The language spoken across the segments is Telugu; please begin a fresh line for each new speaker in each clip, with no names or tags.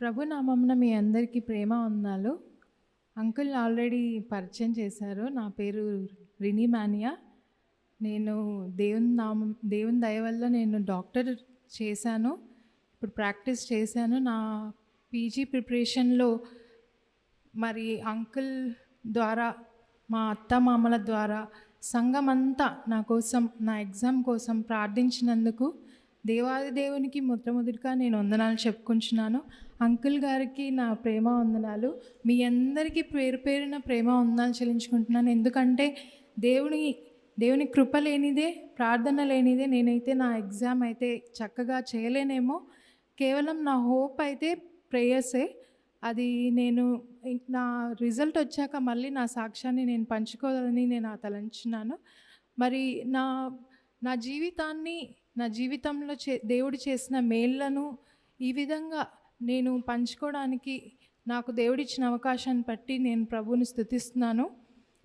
ప్రభు నామమున మీ అందరికీ ప్రేమ వందనాలు. అంకుల్ ఆల్రెడీ పరిచయం చేశారు. నా పేరు రినీ మానియా. నేను దేవుని దయ వల్ల నేను డాక్టర్ చేశాను. ఇప్పుడు ప్రాక్టీస్ చేశాను. నా పీజీ ప్రిపరేషన్‌లో మరి అంకుల్ ద్వారా, మా అత్తమామల ద్వారా సంఘమంతా నా కోసం, నా ఎగ్జామ్ కోసం ప్రార్థించినందుకు దేవాది దేవునికి మొట్టమొదటిగా నేను వందనాలు చెప్పుకుంటున్నాను. అంకుల్ గారికి నా ప్రేమ వందనాలు. మీ అందరికీ పేరు పేరున ప్రేమ వందనాలు చెల్లించుకుంటున్నాను. ఎందుకంటే దేవుని కృప లేనిదే, ప్రార్థన లేనిదే నేనైతే నా ఎగ్జామ్ అయితే చక్కగా చేయలేనేమో. కేవలం నా హోప్ అయితే ప్రేయర్సే. అది నేను నా రిజల్ట్ వచ్చాక మళ్ళీ నా సాక్ష్యాన్ని నేను పంచుకోవాలని నేను తలంచున్నాను. మరి నా నా జీవితాన్ని, నా జీవితంలో దేవుడు చేసిన మేళ్ళను ఈ విధంగా నేను పంచుకోవడానికి నాకు దేవుడిచ్చిన అవకాశాన్ని బట్టి నేను ప్రభువుని స్తుతిస్తున్నాను.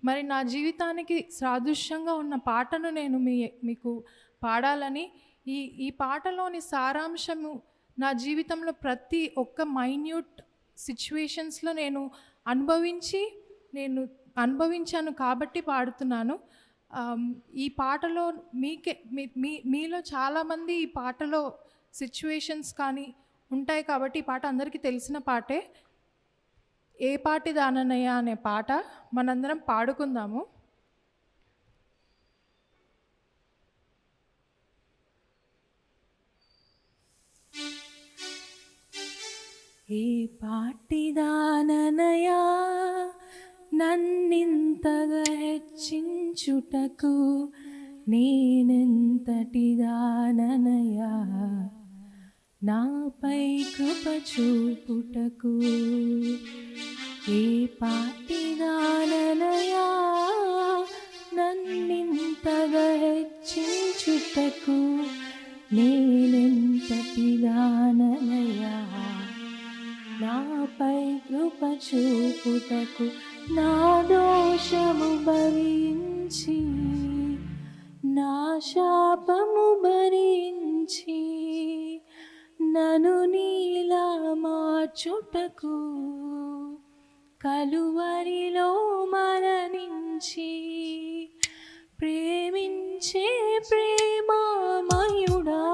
మరి నా జీవితానికి సాదృశ్యంగా ఉన్న పాటను నేను మీకు పాడాలని, ఈ పాటలోని సారాంశము నా జీవితంలో ప్రతి ఒక్క మైన్యూట్ సిచ్యువేషన్స్లో నేను అనుభవించాను కాబట్టి పాడుతున్నాను. ఈ పాటలో మీలో చాలామంది ఈ పాటలో సిచ్యువేషన్స్ కానీ ఉంటాయి కాబట్టి ఈ పాట అందరికీ తెలిసిన పాటే. ఏ పాటి దాననయ్య అనే పాట మనందరం పాడుకుందాము. ఏ పాటిదాననయా నన్నింతగా హెచ్చించుటకు, నేనెంతటిదాననయా నాపై కృప చూపుటకు. ఏ పాటిదాననయా నన్నింతగా హెచ్చించుటకు, నేనెంతటిదాననయా నాపై కృప చూపుటకు. నా దోషము భరించి, నా శాపము భరించి, నన్ను నీలా మార్చుటకు కలువరిలో మరణించి, ప్రేమించే ప్రేమామయుడా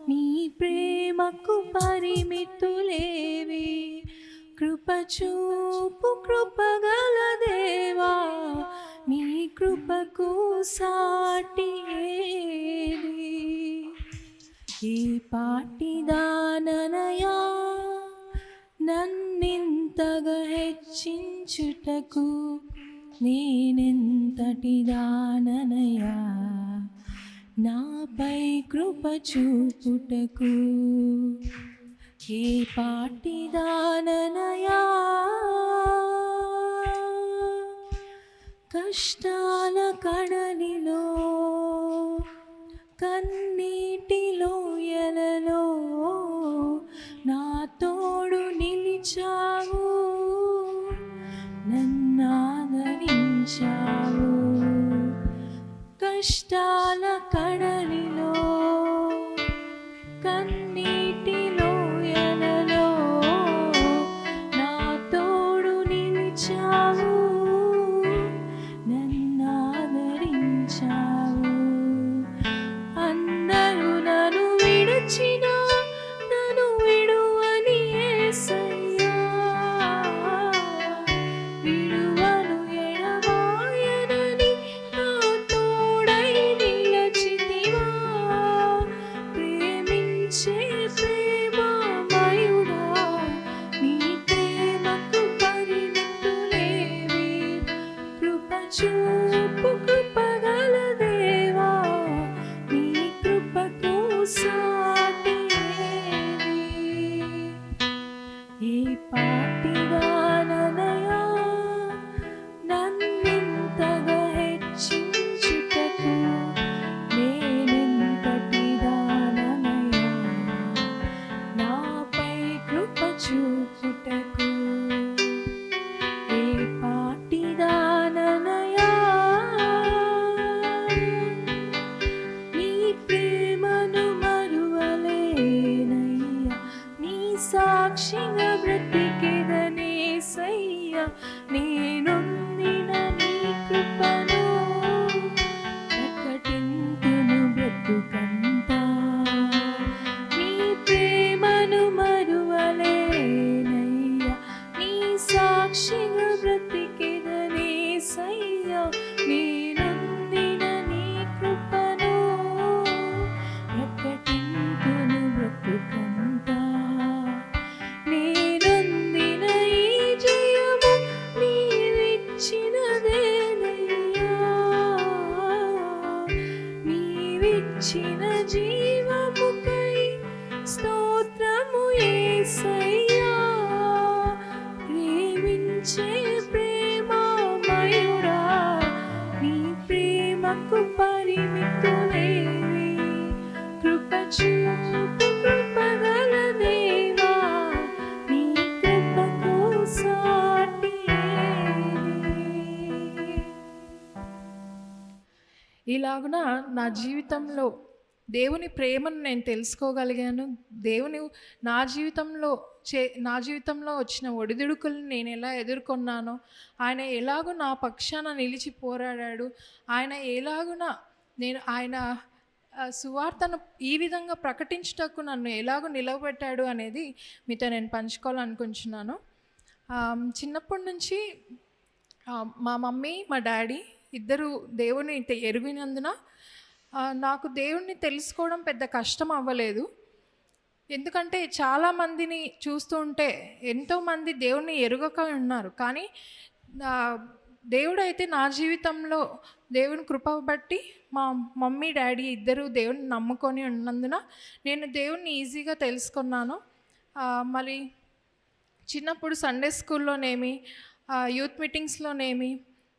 నీ ప్రేమకు పరిమితులేవి. కృప చూపు కృపగల దేవా నీ కృపకు సాటి ఏది. ఏ పాటిదాననయా నన్నింతగా హెచ్చించుటకు, నేనెంతటిదాననయా నాపై కృప చూపుటకు. ఏ పాటిదాననయా కష్టాల కడలిలో, కన్నీటి లోయలలో నా తోడు నిలిచావు, నన్నాదరించావు. కష్టాల కడలిలో, కన్నీటి లోయలలో నా తోడు నిలిచావు, నన్నాదరించావు. అందరూ నన్ను విడిచినా నన్ను విడువని యేసయ్యా, విడువను ఎడబాయనని నా తోడై నిలచితివా. ప్రేమించే ప్రేమామయుడా నీ ప్రేమకు పరిమితులేవి. కృప చూపు కృపగల దేవా నీ కృపకు సాటి ఏది. ఏ పాటిదాననయా నన్నింతగా హెచ్చించుటకు, నేనెంతటిదాననయా నాపై కృప చూపుటకు. ఏ పాటిదాననయా నీ ప్రేమను మరువలేనయ్యా, నీ సాక్షి సాక్షిగా బ్రతికెదనేసయ్యా, నేనొందిన నీ కృపను ప్రకటింతును బ్రతుకంతా. నీ ప్రేమను మరువలేనయ్యా, నీ సాక్షిగా బ్రతికెదనేసయ్యా, నేనొందిన నీ కృపను ప్రకటింతును బ్రతుకంతా. నేనొందిన ఈ జయము నీవిచ్చినదేనయ్యా, నీవిచ్చిన జీవముకై స్తోత్రము యేసయ్యా. ప్రేమించే ప్రేమమయుడా, నీ ప్రేమకు పరిమితులేవి. కృప చూపు కృపగల దేవా, నీ కృపకు సాటి ఏది? ఇలాగున నా జీవితంలో దేవుని ప్రేమను నేను తెలుసుకోగలిగాను. దేవుని నా జీవితంలో వచ్చిన ఒడిదుడుకులను నేను ఎలా ఎదుర్కొన్నానో, ఆయన ఎలాగో నా పక్షాన నిలిచి పోరాడాడు, ఆయన ఎలాగున ఆయన సువార్తను ఈ విధంగా ప్రకటించుటకు నన్ను ఎలాగో నిలవబెట్టాడు అనేది మీతో నేను పంచుకోవాలనుకుంటున్నాను. చిన్నప్పటి నుంచి మా మమ్మీ మా డాడీ ఇద్దరు దేవుని ఎరిగినందున నాకు దేవుణ్ణి తెలుసుకోవడం పెద్ద కష్టం అవ్వలేదు. ఎందుకంటే చాలామందిని చూస్తూ ఉంటే ఎంతోమంది దేవుణ్ణి ఎరుగక ఉన్నారు. కానీ దేవుడైతే నా జీవితంలో దేవుని కృప బట్టి మా మమ్మీ డాడీ ఇద్దరు దేవుని నమ్ముకొని ఉన్నందున నేను దేవుణ్ణి ఈజీగా తెలుసుకున్నాను. మళ్ళీ చిన్నప్పుడు సండే స్కూల్లోనేమి, యూత్ మీటింగ్స్లోనేమి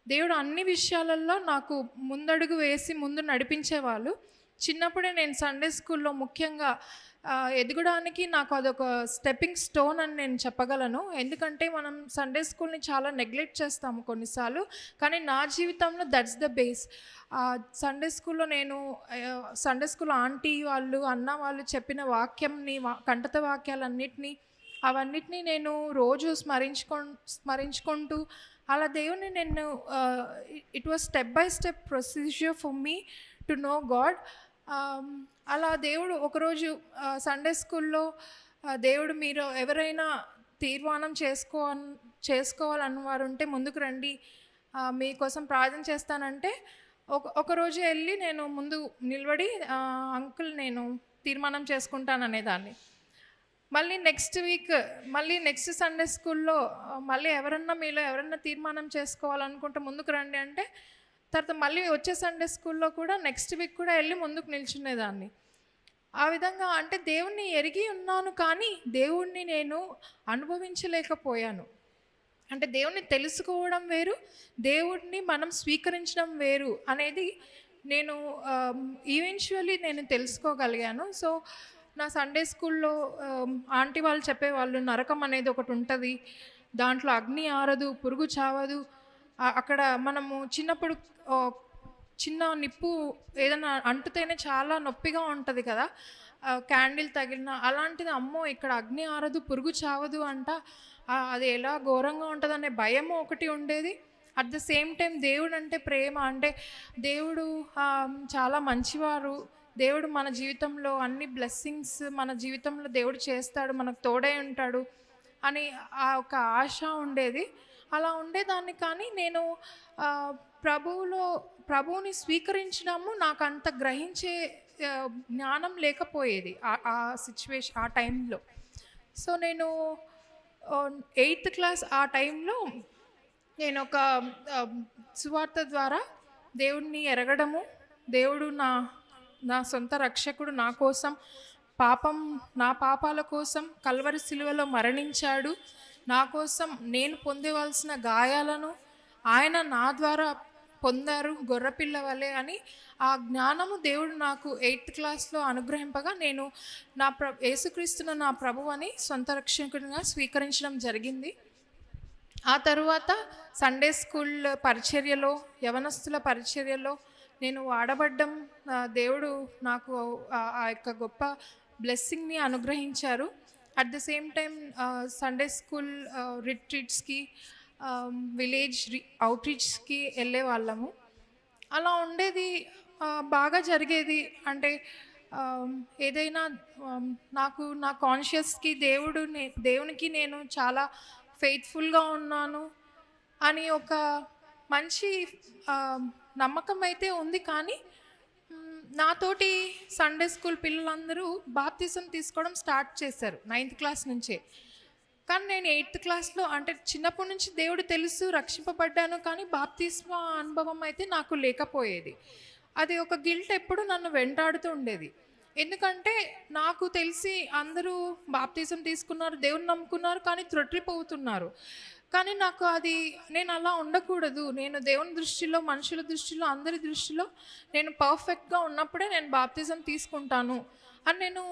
దేవుడు అన్ని విషయాలలో నాకు ముందడుగు వేసి ముందు నడిపించేవాళ్ళు. చిన్నప్పుడే నేను సండే స్కూల్లో ముఖ్యంగా ఎదగడానికి నాకు అదొక స్టెప్పింగ్ స్టోన్ అని నేను చెప్పగలను. ఎందుకంటే మనం సండే స్కూల్ని చాలా నెగ్లెక్ట్ చేస్తాము కొన్నిసార్లు, కానీ నా జీవితంలో దట్స్ ద బేస్. సండే స్కూల్లో నేను సండే స్కూల్ ఆంటీ వాళ్ళు అన్న వాళ్ళు చెప్పిన వాక్యంని కంటత అవన్నిటినీ నేను రోజు స్మరించుకుంటూ అలా దేవుని నేను it was step by step procedure for me to know God. అలా దేవుడు ఒకరోజు సండే స్కూల్లో దేవుడు మీరు ఎవరైనా తీర్మానం చేసుకోవాలన్న వారు ఉంటే ముందుకు రండి, మీకోసం ప్రార్థన చేస్తానంటే ఒకరోజు వెళ్ళి నేను ముందు నిలబడి అంకుల్ నేను తీర్మానం చేసుకుంటాననేదాన్ని. మళ్ళీ నెక్స్ట్ సండే స్కూల్లో మళ్ళీ మీలో ఎవరన్నా తీర్మానం చేసుకోవాలనుకుంటే ముందుకు రండి అంటే, తర్వాత మళ్ళీ వచ్చే సండే స్కూల్లో కూడా నెక్స్ట్ వీక్ కూడా వెళ్ళి ముందుకు నిల్చునేదాన్ని. ఆ విధంగా అంటే దేవుణ్ణి ఎరిగి ఉన్నాను, కానీ దేవుణ్ణి నేను అనుభవించలేకపోయాను. అంటే దేవుణ్ణి తెలుసుకోవడం వేరు, దేవుడిని మనం స్వీకరించడం వేరు అనేది నేను ఈవెన్చువల్లీ నేను తెలుసుకోగలిగాను. సో నా సండే స్కూల్లో ఆంటీ వాళ్ళు చెప్పేవాళ్ళు, నరకం అనేది ఒకటి ఉంటుంది, దాంట్లో అగ్ని ఆరదు, పురుగు చావదు. అక్కడ మనము చిన్నప్పుడు చిన్న నిప్పు ఏదైనా అంటుతేనే చాలా నొప్పిగా ఉంటుంది కదా, క్యాండిల్ తగిలిన అలాంటిది. అమ్మో ఇక్కడ అగ్ని ఆరదు, పురుగు చావదు అంట, అది ఎలా ఘోరంగా ఉంటుంది అనే భయము ఒకటి ఉండేది. అట్ ద సేమ్ టైం దేవుడు అంటే ప్రేమ, అంటే దేవుడు చాలా మంచివారు, దేవుడు మన జీవితంలో అన్ని బ్లెస్సింగ్స్ మన జీవితంలో దేవుడు చేస్తాడు, మనకు తోడై ఉంటాడు అని ఆ ఒక ఆశ ఉండేది. అలా ఉండేదాన్ని. కానీ నేను ప్రభువుని స్వీకరించడము నాకు అంత గ్రహించే జ్ఞానం లేకపోయేది ఆ సిచ్యువేషన్ ఆ టైంలో. సో నేను 8th క్లాస్ ఆ టైంలో నేను ఒక సువార్త ద్వారా దేవుడిని ఎరగడము, దేవుడు నా సొంత రక్షకుడు నా కోసం నా పాపాల కోసం కల్వరి సిలువలో మరణించాడు, నా కోసం నేను పొందవలసిన గాయాలను ఆయన నా ద్వారా పొందారు గొర్రెపిల్ల వలె అని ఆ జ్ఞానము దేవుడు నాకు 8th క్లాస్లో అనుగ్రహింపగా నేను యేసుక్రీస్తును నా ప్రభువు అని సొంత రక్షకునిగా స్వీకరించడం జరిగింది. ఆ తరువాత సండే స్కూల్ పరిచర్యలో, యవనస్తుల పరిచర్యలో నేను వాడబడ్డం, దేవుడు నాకు ఆ యొక్క గొప్ప బ్లెస్సింగ్ని అనుగ్రహించారు. At the same time Sunday school రిట్రీట్స్కి, విలేజ్ అవుట్రీచ్స్కి వెళ్ళే వాళ్ళము. అలా ఉండేది. బాగా జరిగేది. అంటే ఏదైనా నాకు నా కాన్షియస్‌కి దేవునికి నేను చాలా ఫెయిత్‌ఫుల్‌గా ఉన్నాను అని ఒక మంచి ఆహ్, నమ్మకం అయితే ఉంది. కానీ నాతోటి సండే స్కూల్ పిల్లలందరూ బాప్తిజం తీసుకోవడం స్టార్ట్ చేశారు 9థ్ క్లాస్ నుంచే. కానీ నేను 8థ్ క్లాస్‌లో, అంటే చిన్నప్పటి నుంచి దేవుడు తెలుసు, రక్షింపబడ్డాను. కానీ బాప్తిస్మ అనుభవం అయితే నాకు లేకపోయేది. అది ఒక గిల్ట్ ఎప్పుడు నన్ను వెంటాడుతూ ఉండేది. ఎందుకంటే నాకు తెలిసి అందరూ బాప్తిజం తీసుకున్నారు, దేవుడిని నమ్ముకున్నారు, కానీ త్రొట్టిపోతున్నారు. కానీ నాకు అది, నేను అలా ఉండకూడదు. నేను దేవుని దృష్టిలో, మనుషుల దృష్టిలో, అందరి దృష్టిలో నేను పర్ఫెక్ట్‌గా ఉన్నప్పుడే నేను బాప్తిజం తీసుకుంటాను అని నేను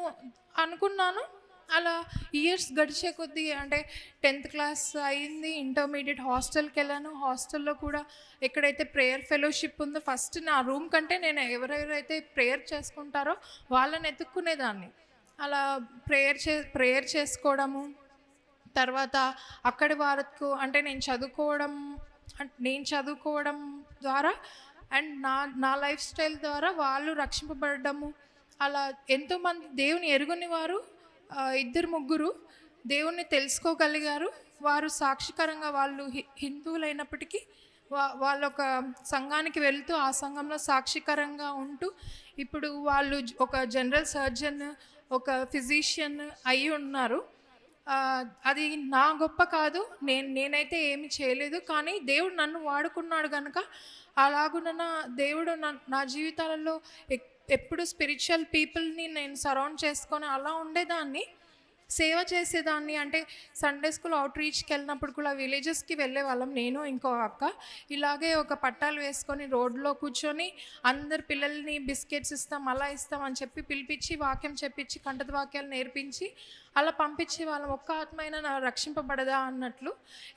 అనుకున్నాను. అలా ఇయర్స్ గడిచే కొద్దీ, అంటే 10థ్ క్లాస్ అయింది, ఇంటర్మీడియట్ హాస్టల్‌కెళ్ళాను. హాస్టల్‌లో కూడా ఎక్కడైతే ప్రేయర్ ఫెలోషిప్ ఉందో, ఫస్ట్ నా రూమ్ కంటే నేను ఎవరెవరైతే ప్రేయర్ చేసుకుంటారో వాళ్ళని ఎతుక్కునేదాన్ని. అలా ప్రేయర్ చేసుకోవడము. తర్వాత అక్కడి వరకు, అంటే నేను చదువుకోవడం ద్వారా అండ్ నా లైఫ్ స్టైల్ ద్వారా వాళ్ళు రక్షింపబడము. అలా ఎంతోమంది దేవుని ఎరుగని వారు, ఇద్దరు ముగ్గురు దేవుణ్ణి తెలుసుకోగలిగారు. వారు సాక్షికరంగా, వాళ్ళు హిందువులైనప్పటికీ వాళ్ళొక సంఘానికి వెళ్తూ ఆ సంఘంలో సాక్షికరంగా ఉంటూ ఇప్పుడు వాళ్ళు ఒక జనరల్ సర్జన్, ఒక ఫిజిషియన్ అయి ఉన్నారు. అది నా గొప్ప కాదు. నేనైతే ఏమి చేయలేదు. కానీ దేవుడు నన్ను వాడుకున్నాడు గనక, అలాగున దేవుడు నా జీవితాలలో ఎప్పుడు స్పిరిచువల్ పీపుల్ని నేను సరౌండ్ చేసుకొని అలా ఉండేదాన్ని, సేవ చేసేదాన్ని. అంటే సండే స్కూల్ అవుట్రీచ్కి వెళ్ళినప్పుడు కూడా విలేజెస్కి వెళ్ళే వాళ్ళం, నేను ఇంకో అక్క. ఇలాగే ఒక పట్టాలు వేసుకొని రోడ్లో కూర్చొని అందరు పిల్లల్ని బిస్కెట్స్ ఇస్తాం, అలా ఇస్తాం అని చెప్పి పిలిపించి వాక్యం చెప్పించి కంటత వాక్యాలు నేర్పించి అలా పంపించే వాళ్ళం. ఒక్క ఆత్మ అయినా నా రక్షింపబడదా అన్నట్లు.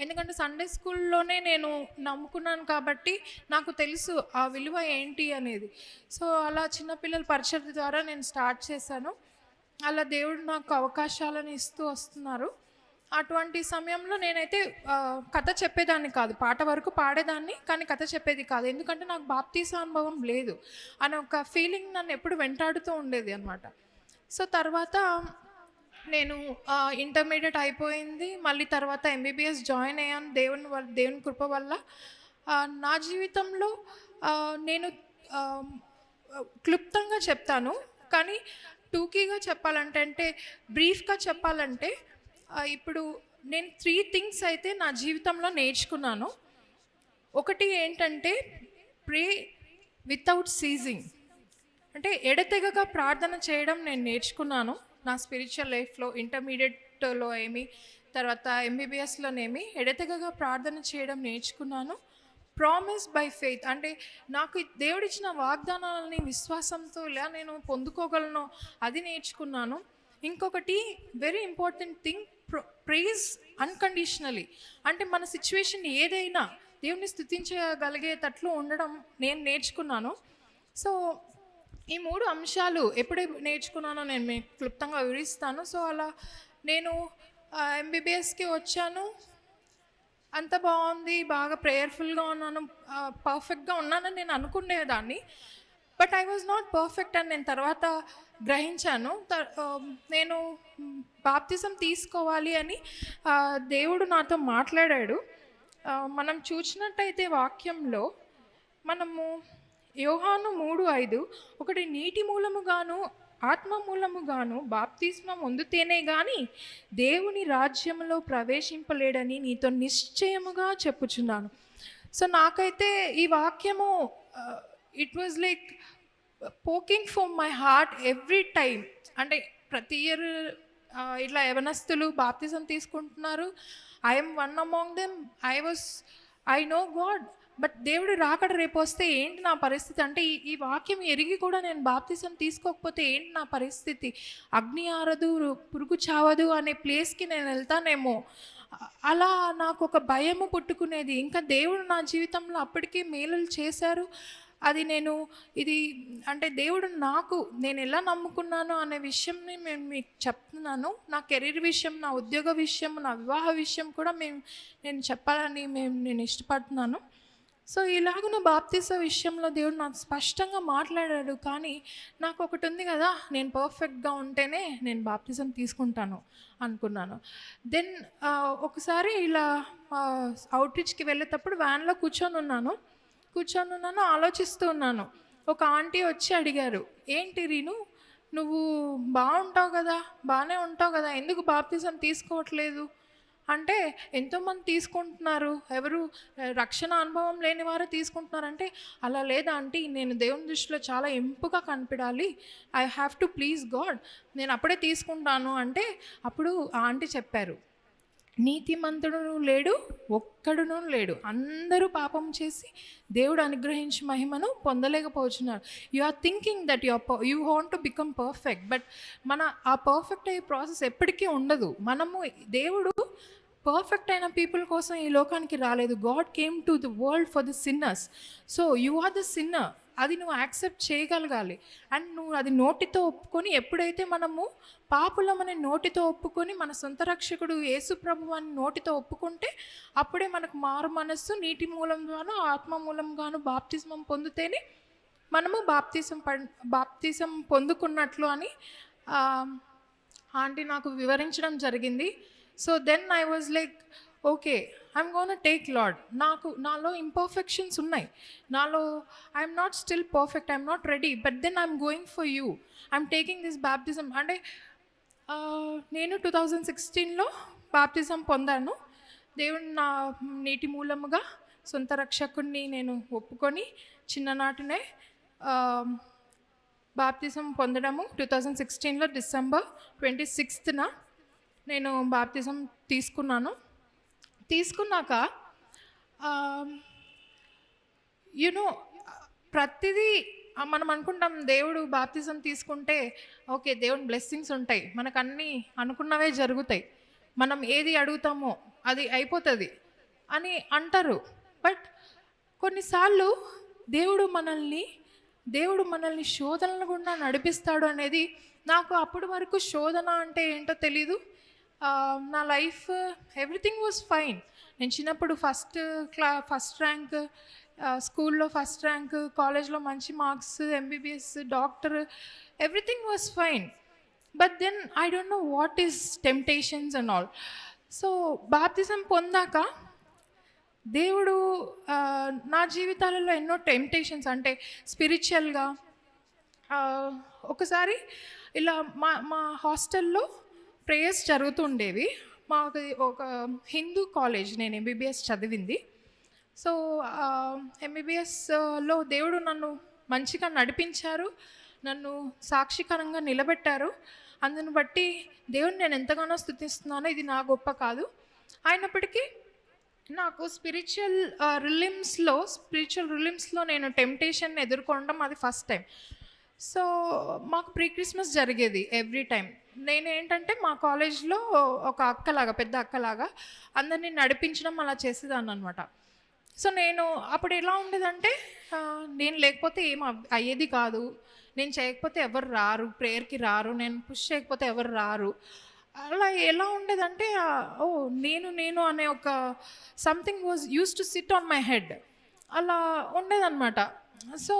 ఎందుకంటే సండే స్కూల్లోనే నేను నమ్ముకున్నాను కాబట్టి నాకు తెలుసు ఆ విలువ ఏంటి అనేది. సో అలా చిన్నపిల్లల పరిచయం ద్వారా నేను స్టార్ట్ చేశాను. అలా దేవుడు నాకు అవకాశాలను ఇస్తూ వస్తున్నారు. అటువంటి సమయంలో నేనైతే కథ చెప్పేదాన్ని కాదు. పాట వరకు పాడేదాన్ని, కానీ కథ చెప్పేది కాదు. ఎందుకంటే నాకు బాప్తీస అనుభవం లేదు అనే ఒక ఫీలింగ్ నన్ను ఎప్పుడు వెంటాడుతూ ఉండేది అనమాట. సో తర్వాత నేను ఇంటర్మీడియట్ అయిపోయింది. మళ్ళీ తర్వాత ఎంబీబీఎస్ జాయిన్ అయ్యాను దేవుని కృప వల్ల. నా జీవితంలో నేను క్లుప్తంగా చెప్తాను, కానీ టూకీగా చెప్పాలంటే, అంటే బ్రీఫ్గా చెప్పాలంటే, ఇప్పుడు నేను 3 థింగ్స్ అయితే నా జీవితంలో నేర్చుకున్నాను. ఒకటి ఏంటంటే, ప్రే వితౌట్ సీజింగ్, అంటే ఎడతెగక ప్రార్థన చేయడం నేను నేర్చుకున్నాను నా స్పిరిచువల్ లైఫ్లో. ఇంటర్మీడియట్లో తర్వాత ఎంబీబీఎస్లోనేమి ఎడతెగక ప్రార్థన చేయడం నేర్చుకున్నాను. ప్రామిస్ బై ఫెయిత్, అంటే నాకు దేవుడిచ్చిన వాగ్దానాలని విశ్వాసంతో ఇలా నేను పొందుకోగలను, అది నేర్చుకున్నాను. ఇంకొకటి very important thing, praise unconditionally, అంటే మన సిచ్యువేషన్ ఏదైనా దేవుని స్తుతించగలిగేటట్లు ఉండడం నేను నేర్చుకున్నాను. సో ఈ 3 అంశాలు ఎప్పుడు నేర్చుకున్నానో నేను మీకు క్లుప్తంగా వివరిస్తాను. సో అలా నేను ఎంబీబీఎస్కి వచ్చాను. అంత బాగుంది, బాగా ప్రేయర్ఫుల్గా ఉన్నాను, పర్ఫెక్ట్గా ఉన్నానని నేను అనుకునేదాన్ని. But I was not perfect అని నేను తర్వాత గ్రహించాను. నేను బాప్తిజం తీసుకోవాలి అని దేవుడు నాతో మాట్లాడాడు. మనం చూసినట్టయితే వాక్యంలో మనము యోహాను 3:5, ఒకటి నీటి మూలముగాను ఆత్మ మూలముగాను బాప్తిస్మం పొందితేనే కానీ దేవుని రాజ్యంలో ప్రవేశింపలేడని నీతో నిశ్చయముగా చెప్పుచున్నాను. సో నాకైతే ఈ వాక్యము it was like poking for my heart every time. అంటే ప్రతి ఇయర్ ఇట్లా యవనస్తులు బాప్తిజం తీసుకుంటున్నారు. I'm one among them. I know God, but దేవుడు రాకడ రేపు వస్తే ఏంటి నా పరిస్థితి? అంటే ఈ వాక్యం ఎరిగి కూడా నేను బాప్తిజం తీసుకోకపోతే ఏంటి నా పరిస్థితి? అగ్ని ఆరదు, పురుగు చావదు అనే ప్లేస్కి నేను వెళ్తానేమో, అలా నాకు ఒక భయము పుట్టుకునేది. ఇంకా దేవుడు నా జీవితంలో అప్పటికే మేలులు చేశారు. అది నేను ఇది అంటే దేవుడు నాకు నేను ఎలా నమ్ముకున్నాను అనే విషయంని నేను మీకు చెప్తున్నాను. నా కెరీర్ విషయం, నా ఉద్యోగ విషయం, నా వివాహ విషయం కూడా నేను చెప్పాలని నేను ఇష్టపడుతున్నాను. సో ఇలాగున బాప్తిస విషయంలో దేవుడు నాకు స్పష్టంగా మాట్లాడాడు. కానీ నాకు ఒకటి ఉంది కదా, నేను పర్ఫెక్ట్గా ఉంటేనే నేను బాప్తిజం తీసుకుంటాను అనుకున్నాను. దెన్ ఒకసారి ఇలా అవుట్రీచ్కి వెళ్ళేటప్పుడు వ్యాన్లో కూర్చొని ఉన్నాను, ఆలోచిస్తూ ఉన్నాను. ఒక ఆంటీ వచ్చి అడిగారు, ఏంటి రీను, నువ్వు బాగానే ఉంటావు కదా, ఎందుకు బాప్తిజం తీసుకోవట్లేదు అంటే, ఎంతోమంది తీసుకుంటున్నారు, ఎవరు రక్షణ అనుభవం లేని వారు తీసుకుంటున్నారంటే, అలా లేదా ఆంటీ, నేను దేవుని దృష్టిలో చాలా ఇంపుగా కనిపించాలి, I have to please God, నేను అప్పుడే తీసుకుంటాను అంటే, అప్పుడు ఆ ఆంటీ చెప్పారు, నీతిమంతుడు లేడు, ఒక్కడును లేడు, అందరూ పాపం చేసి దేవుడు అనుగ్రహించి మహిమను పొందలేకపోతున్నారు. You are thinking that you want to become perfect, but ఆ పర్ఫెక్ట్ అయ్యే ప్రాసెస్ ఎప్పటికీ ఉండదు. దేవుడు పర్ఫెక్ట్ అయిన పీపుల్ కోసం ఈ లోకానికి రాలేదు. God came to the world for the sinners. So you are the sinner, అది నువ్వు యాక్సెప్ట్ చేయగలగాలి. అండ్ నువ్వు అది నోటితో ఒప్పుకొని, ఎప్పుడైతే మనము పాపులమని నోటితో ఒప్పుకొని, మన సొంత రక్షకుడు యేసు ప్రభువాన్ని నోటితో ఒప్పుకుంటే, అప్పుడే మనకు మారు మనస్సు, నీటి మూలంగాను ఆత్మ మూలంగాను బాప్తిజం పొందితేనే మనము బాప్తిజం పొందుకున్నట్లు అని ఆంటీ నాకు వివరించడం జరిగింది. So then I was like, okay, I'm gonna take Lord. నాలో ఇంపర్ఫెక్షన్స్ ఉన్నాయి, I'm not still perfect, I'm not ready, but then I'm going for you, I'm taking this baptism. అంటే నేను 2016లో బాప్టిజం పొందాను. దేవుడు నా నీటి మూలముగా సొంత రక్షకుడిని నేను ఒప్పుకొని చిన్ననాటినే బాప్టిజం పొందడము 2016లో డిసెంబర్ 26న నేను బాప్తిజం తీసుకున్నాక ప్రతిదీ మనం అనుకుంటాం, దేవుడు బాప్తిజం తీసుకుంటే ఓకే, దేవుని బ్లెస్సింగ్స్ ఉంటాయి, మనకు అన్నీ అనుకున్నవే జరుగుతాయి, మనం ఏది అడుగుతామో అది అయిపోతుంది అని అంటారు. బట్ కొన్నిసార్లు దేవుడు మనల్ని శోధనల గుండా నడిపిస్తాడు అనేది నాకు అప్పటి వరకు శోధన అంటే ఏంటో తెలీదు. నా లైఫ్ ఎవ్రీథింగ్ వాజ్ ఫైన్. నేను చిన్నప్పుడు ఫస్ట్ ర్యాంక్, స్కూల్లో ఫస్ట్ ర్యాంక్, కాలేజ్లో మంచి marks, MBBS, doctor, everything was fine. But then I don't know what is temptations and all. So baptism పొందాక దేవుడు నా జీవితాలలో ఎన్నో టెంప్టేషన్స్, అంటే స్పిరిచువల్గా ఒకసారి ఇలా మా హాస్టల్లో ప్రేయర్స్ జరుగుతుండేవి. మాకు ఒక హిందూ కాలేజ్, నేను ఎంబీబీఎస్ చదివింది. సో ఎంబీబీఎస్లో దేవుడు నన్ను మంచిగా నడిపించారు, నన్ను సాక్షికరంగా నిలబెట్టారు. అందుని బట్టి దేవుడిని నేను ఎంతగానో స్తుతిస్తున్నానో, ఇది నా గొప్ప కాదు. అయినప్పటికీ నాకు స్పిరిచువల్ రిలిమ్స్లో నేను టెంప్టేషన్ ఎదుర్కొనడం అది ఫస్ట్ టైం. సో మాకు ప్రీ క్రిస్మస్ జరిగేది ఎవ్రీ టైం. నేనేంటంటే మా కాలేజ్లో ఒక పెద్ద అక్కలాగా అందరినీ నడిపించడం అలా చేసేదాన్ని అనమాట. సో నేను అప్పుడు ఎలా ఉండేదంటే, నేను లేకపోతే ఏం అయ్యేది కాదు, నేను చేయకపోతే ఎవరు రారు, ప్రేయర్కి రారు, నేను పుష్ చేయకపోతే ఎవరు రారు, అలా ఎలా ఉండేదంటే నేను అనే ఒక something was use to SIT on my head, అలా ఉండేదన్నమాట. సో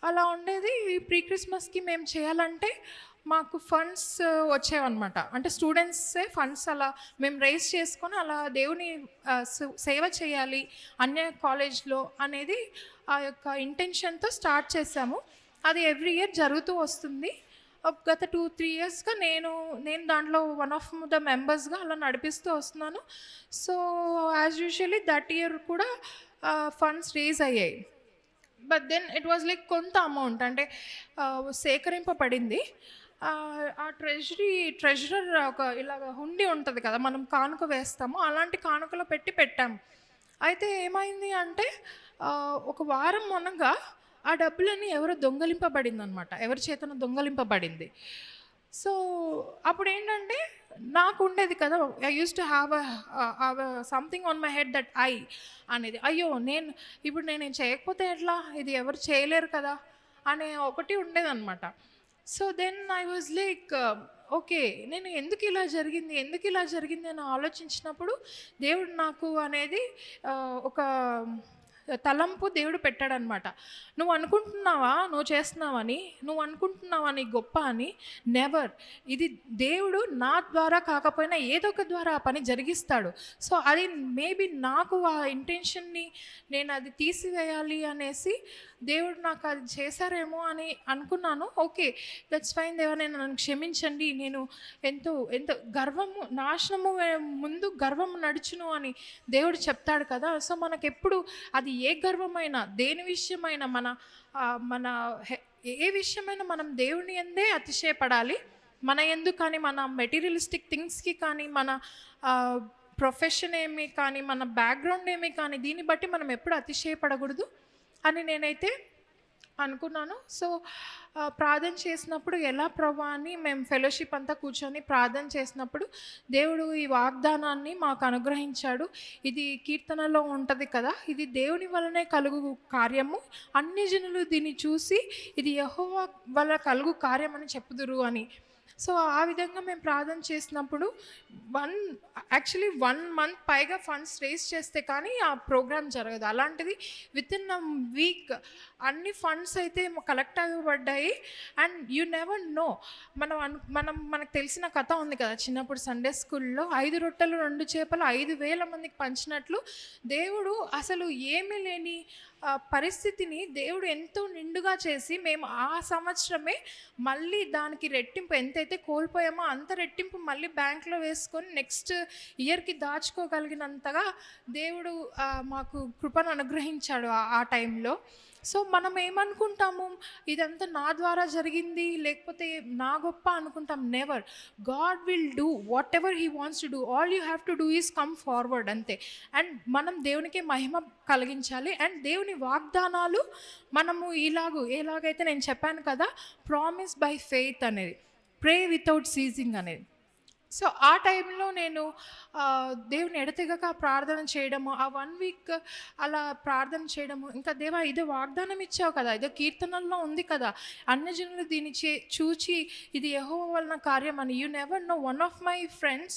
అలా ఉండేది. ప్రీ క్రిస్మస్కి మేము చేయాలంటే మాకు ఫండ్స్ వచ్చేవన్నమాట. అంటే స్టూడెంట్సే ఫండ్స్ అలా మేము రైజ్ చేసుకొని అలా దేవుని సేవ చేయాలి అన్య కాలేజ్లో అనేది ఆ యొక్క ఇంటెన్షన్తో స్టార్ట్ చేశాము. అది ఎవ్రీ ఇయర్ జరుగుతూ వస్తుంది. గత 2-3 ఇయర్స్గా నేను దాంట్లో వన్ ఆఫ్ ద మెంబర్స్గా అలా నడిపిస్తూ వస్తున్నాను. So as usually that year కూడా ఫండ్స్ రేజ్ అయ్యాయి. But then it was like కొంత అమౌంట్ అంటే సేకరింపబడింది. ఆ ట్రెజరర్ ఒక ఇలాగ హుండీ ఉంటుంది కదా, మనం కానుక వేస్తాము, అలాంటి కానుకలో పెట్టాము. అయితే ఏమైంది అంటే ఒక వారం అనగా ఆ డబ్బులన్నీ ఎవరో దొంగలింపబడింది అనమాట, ఎవరి చేతన దొంగలింపబడింది. సో అప్పుడేంటంటే నాకు ఉండేది కదా, I use to have something on my head that I అనేది, అయ్యో ఇప్పుడు నేను చేయకపోతే ఎట్లా, ఇది ఎవరు చేయలేరు కదా అనే ఒకటి ఉండేదన్నమాట. So then I was like okay, నేను ఎందుకు ఇలా జరిగింది అని ఆలోచించినప్పుడు దేవుడు నాకు అనేది ఒక తలంపు దేవుడు పెట్టాడనమాట. నువ్వు అనుకుంటున్నావా నువ్వు చేస్తున్నావని, నువ్వు అనుకుంటున్నావా నీ గొప్ప అని, నెవర్. ఇది దేవుడు నా ద్వారా కాకపోయినా ఏదో ఒక ద్వారా ఆ పని జరిగిస్తాడు. సో అది మేబీ నాకు ఆ ఇంటెన్షన్ని నేను అది తీసివేయాలి అనేసి దేవుడు నాకు అది చేశారేమో అని అనుకున్నాను. ఓకే, దట్స్ ఫైన్ దేవా, నేను నన్ను క్షమించండి, నేను ఎంతో గర్వము నాశనము ముందు గర్వము నడుచును అని దేవుడు చెప్తాడు కదా. సో మనకెప్పుడు అది ఏ గర్వమైనా దేని విషయమైనా మన ఏ విషయమైనా మనం దేవుని యందే అతిశయపడాలి. మన యందు కానీ, మన మెటీరియలిస్టిక్ థింగ్స్కి కానీ, మన ప్రొఫెషన్ ఏమి కానీ, మన బ్యాక్గ్రౌండ్ ఏమి కానీ, దీన్ని బట్టి మనం ఎప్పుడు అతిశయపడకూడదు అని నేనైతే అనుకున్నాను. సో ప్రార్థన చేసినప్పుడు ఎలా ప్రభా అని మేము ఫెలోషిప్ అంతా కూర్చొని ప్రార్థన చేసినప్పుడు దేవుడు ఈ వాగ్దానాన్ని మాకు అనుగ్రహించాడు. ఇది కీర్తనలో ఉంటుంది కదా, ఇది దేవుని వలనే కలుగు కార్యము, అన్ని జనులు దీన్ని చూసి ఇది యెహోవా వల్ల కలుగు కార్యం అని చెప్పుదురు అని. సో ఆ విధంగా మేము ప్రార్థన చేసినప్పుడు 1 month పైగా ఫండ్స్ రేస్ చేస్తే కానీ ఆ ప్రోగ్రామ్ జరగదు. అలాంటిది వితిన్ అ వీక్ అన్ని ఫండ్స్ అయితే కలెక్ట్ అవ్వబడ్డాయి. అండ్ యూ నెవర్ నో, మనకు తెలిసిన కథ ఉంది కదా, చిన్నప్పుడు సండే స్కూల్లో 5 రొట్టెలు 2 చేపలు 5,000 మందికి పంచినట్లు దేవుడు అసలు ఏమీ లేని పరిస్థితిని దేవుడు ఎంతో నిండుగా చేసి మేము ఆ సంవత్సరమే మళ్ళీ దానికి రెట్టింపు ఎంతైతే కోల్పోయామో అంత రెట్టింపు మళ్ళీ బ్యాంక్లో వేసుకొని నెక్స్ట్ ఇయర్కి దాచుకోగలిగినంతగా దేవుడు మాకు కృపను అనుగ్రహించాడు ఆ టైంలో. సో మనం ఏమనుకుంటాము, ఇదంతా నా ద్వారా జరిగింది లేకపోతే నా గొప్ప అనుకుంటాం. Never. God will do what ever he wants to do. All you have to do is come forward, అంతే. అండ్ మనం దేవునికి మహిమ కలిగించాలి. అండ్ దేవుని వాగ్దానాలు మనము ఎలాగైతే నేను చెప్పాను కదా, ప్రామిస్ బై ఫెయిత్ అనేది, ప్రే వితౌట్ సీజింగ్ అనేది. సో ఆ టైంలో నేను దేవుని ఎడతెగక ప్రార్థన చేయడము, ఆ 1 week అలా ప్రార్థన చేయడము, ఇంకా దేవా ఇదో వాగ్దానం ఇచ్చావు కదా, ఇదో కీర్తనల్లో ఉంది కదా, అన్యజనులు దీన్ని చూచి ఇది యెహోవా వలన కార్యం అని. You never no, one of my friends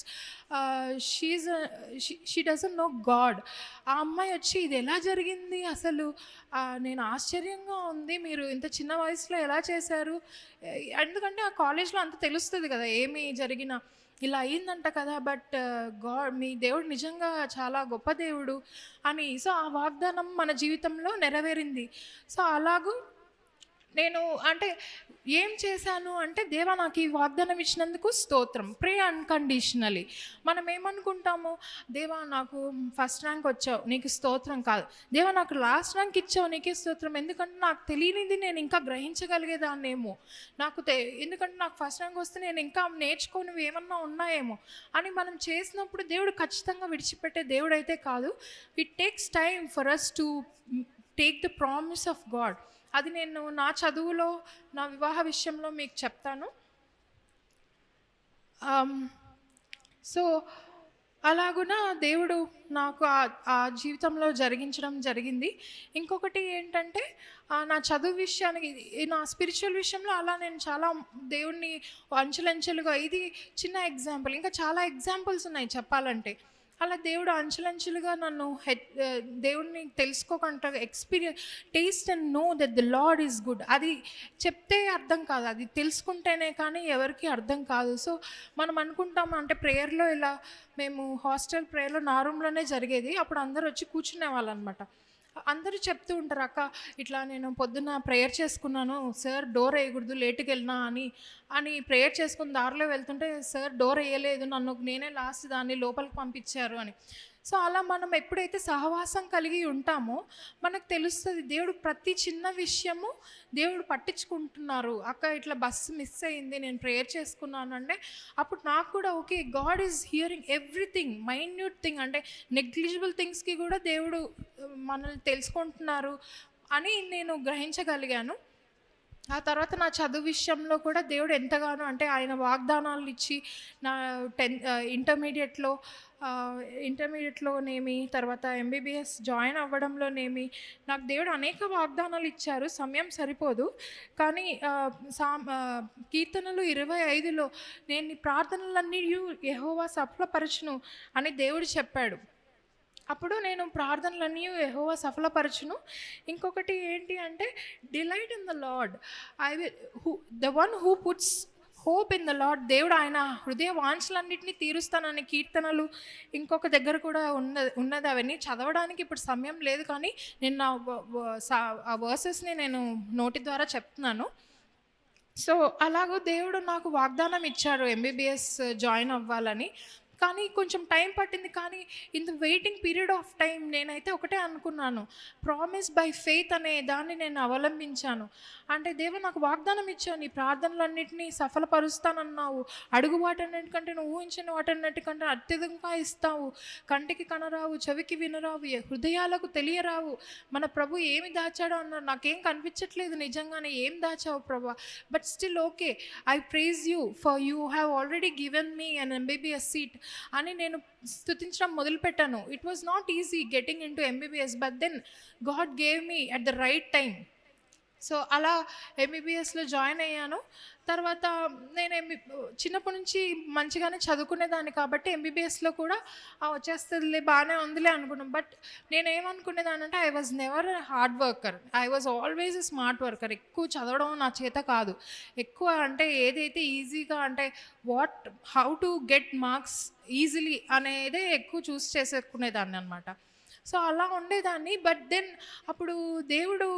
she doesn't know God. ఆ అమ్మాయి వచ్చి ఇది ఎలా జరిగింది అసలు, నేను ఆశ్చర్యంగా ఉంది, మీరు ఇంత చిన్న వయసులో ఎలా చేశారు, ఎందుకంటే ఆ కాలేజ్లో అంత తెలుస్తుంది కదా ఏమి జరిగినా, ఇలా అయ్యిందంట కదా, బట్ గాడ్ మీ దేవుడు నిజంగా చాలా గొప్ప దేవుడు అని. సో ఆ వాగ్దానం మన జీవితంలో నెరవేరింది. సో అలాగూ నేను అంటే ఏం చేశాను అంటే, దేవా నాకు ఈ వాగ్దానం ఇచ్చినందుకు స్తోత్రం, ప్రే అన్కండిషనలీ. మనం ఏమనుకుంటాము, దేవా నాకు ఫస్ట్ ర్యాంక్ వచ్చావు నీకు స్తోత్రం కాదు, దేవా నాకు లాస్ట్ ర్యాంక్ ఇచ్చావు నీకే స్తోత్రం, ఎందుకంటే నాకు తెలియనిది నేను ఇంకా గ్రహించగలిగేదాన్నేమో, ఎందుకంటే నాకు ఫస్ట్ ర్యాంక్ వస్తే నేను ఇంకా నేర్చుకోనివి ఏమన్నా ఉన్నాయేమో అని మనం చేసినప్పుడు దేవుడు ఖచ్చితంగా విడిచిపెట్టే దేవుడు అయితే కాదు. It takes time for us to take the promise of God. అది నేను నా చదువులో నా వివాహ విషయంలో మీకు చెప్తాను. సో అలాగున దేవుడు నాకు ఆ జీవితంలో జరిగింది. ఇంకొకటి ఏంటంటే, నా చదువు విషయానికి, నా స్పిరిచువల్ విషయంలో అలా నేను చాలా దేవుణ్ణి అంచెలంచెలుగా, ఇది చిన్న ఎగ్జాంపుల్, ఇంకా చాలా ఎగ్జాంపుల్స్ ఉన్నాయి చెప్పాలంటే. అలా దేవుడు అంచెలంచెలుగా నన్ను దేవుడిని తెలుసుకోకుండా taste and know that the lord is good. అది చెప్తే అర్థం కాదు, అది తెలుసుకుంటేనే కానీ ఎవరికి అర్థం కాదు. సో మనం అనుకుంటాము అంటే ప్రేయర్లో ఇలా, మేము హాస్టల్ ప్రేయర్లో నా రూమ్లోనే జరిగేది, అప్పుడు అందరూ వచ్చి కూర్చునే వాళ్ళు అనమాట. అందరూ చెప్తూ ఉంటారు, అక్క ఇట్లా నేను పొద్దున్న ప్రేయర్ చేసుకున్నాను సార్, డోర్ వేయకూడదు లేటుకి వెళ్ళినా అని ప్రేయర్ చేసుకుని దారిలో వెళ్తుంటే సార్ డోర్ వేయలేదు, నేనే లాస్ట్ దాన్ని లోపలికి పంపించారు అని. సో అలా మనం ఎప్పుడైతే సహవాసం కలిగి ఉంటామో మనకు తెలుస్తుంది, దేవుడు ప్రతి చిన్న విషయము దేవుడు పట్టించుకుంటున్నారు. అక్క ఇట్లా బస్సు మిస్ అయింది, నేను ప్రేయర్ చేసుకున్నాను అంటే అప్పుడు నాకు కూడా okay, God is hearing everything, minute thing, అంటే నెగ్లిజిబుల్ థింగ్స్కి కూడా దేవుడు మనల్ని తెలుసుకుంటున్నారు అని నేను గ్రహించగలిగాను. ఆ తర్వాత నా చదువు విషయంలో కూడా దేవుడు ఎంతగానో, అంటే ఆయన వాగ్దానాలు ఇచ్చి నా ఇంటర్మీడియట్లో ఇంటర్మీడియట్లోనేమి, తర్వాత ఎంబీబీఎస్ జాయిన్ అవ్వడంలోనేమి నాకు దేవుడు అనేక వాగ్దానాలు ఇచ్చారు. సమయం సరిపోదు. కానీ కీర్తనలు 25లో నేను నీ ప్రార్థనలన్నీయు యెహోవా సఫలపరచును అని దేవుడు చెప్పాడు. అప్పుడు నేను ప్రార్థనలన్నీ యెహోవా సఫలపరచును. ఇంకొకటి ఏంటి అంటే, delight in the lord, I will the one who puts hope in the lord. దేవుడు ఆయన హృదయ వాంఛలన్నింటినీ తీరుస్తానని కీర్తనలు ఇంకొక దగ్గర కూడా ఉన్నది. అవన్నీ చదవడానికి ఇప్పుడు సమయం లేదు, కానీ నేను ఆ వర్సెస్ని నేను నోటి ద్వారా చెప్తున్నాను. సో అలాగూ దేవుడు నాకు వాగ్దానం ఇచ్చారు ఎంబీబీఎస్ జాయిన్ అవ్వాలని. కానీ కొంచెం టైం పట్టింది. కానీ in the waiting period of time నేనైతే ఒకటే అనుకున్నాను, ప్రామిస్ బై ఫెయిత్ అనే దాన్ని నేను అవలంబించాను. అంటే దేవుడు నాకు వాగ్దానం ఇచ్చావు, నీ ప్రార్థనలన్నింటినీ సఫలపరుస్తానన్నావు, అడుగు వాటన్నిటికంటే నువ్వు ఊహించిన వాటన్నిటికంటే అత్యధికంగా ఇస్తావు, కంటికి కనరావు, చెవికి వినరావు, హృదయాలకు తెలియరావు మన ప్రభు ఏమి దాచాడో అన్నారు. నాకేం కనిపించట్లేదు నిజంగానే, ఏం దాచావు ప్రభా, but still okay, I praise you for you have already given me an MBBS seat అని నేను స్తుతించడం మొదలుపెట్టాను. It was not easy getting in to MBBS, but then God gave me at the right time. So అలా ఎంబీబీఎస్లో జాయిన్ అయ్యాను. తర్వాత నేను చిన్నప్పటి నుంచి మంచిగానే చదువుకునేదాన్ని కాబట్టి ఎంబీబీఎస్లో కూడా వచ్చేస్తుందిలే, బాగానే ఉందిలే అనుకున్నాను. బట్ నేనేమనుకునేదాన్ని అంటే, I was never hard worker, I was always a smart worker. ఎక్కువ చదవడం నా చేత కాదు. ఎక్కువ అంటే ఏదైతే ఈజీగా, అంటే how to get marks easily అనేదే ఎక్కువ చూస్ చేసుకునేదాన్ని అనమాట. సో అలా ఉండేదాన్ని. బట్ దెన్ అప్పుడు దేవుడు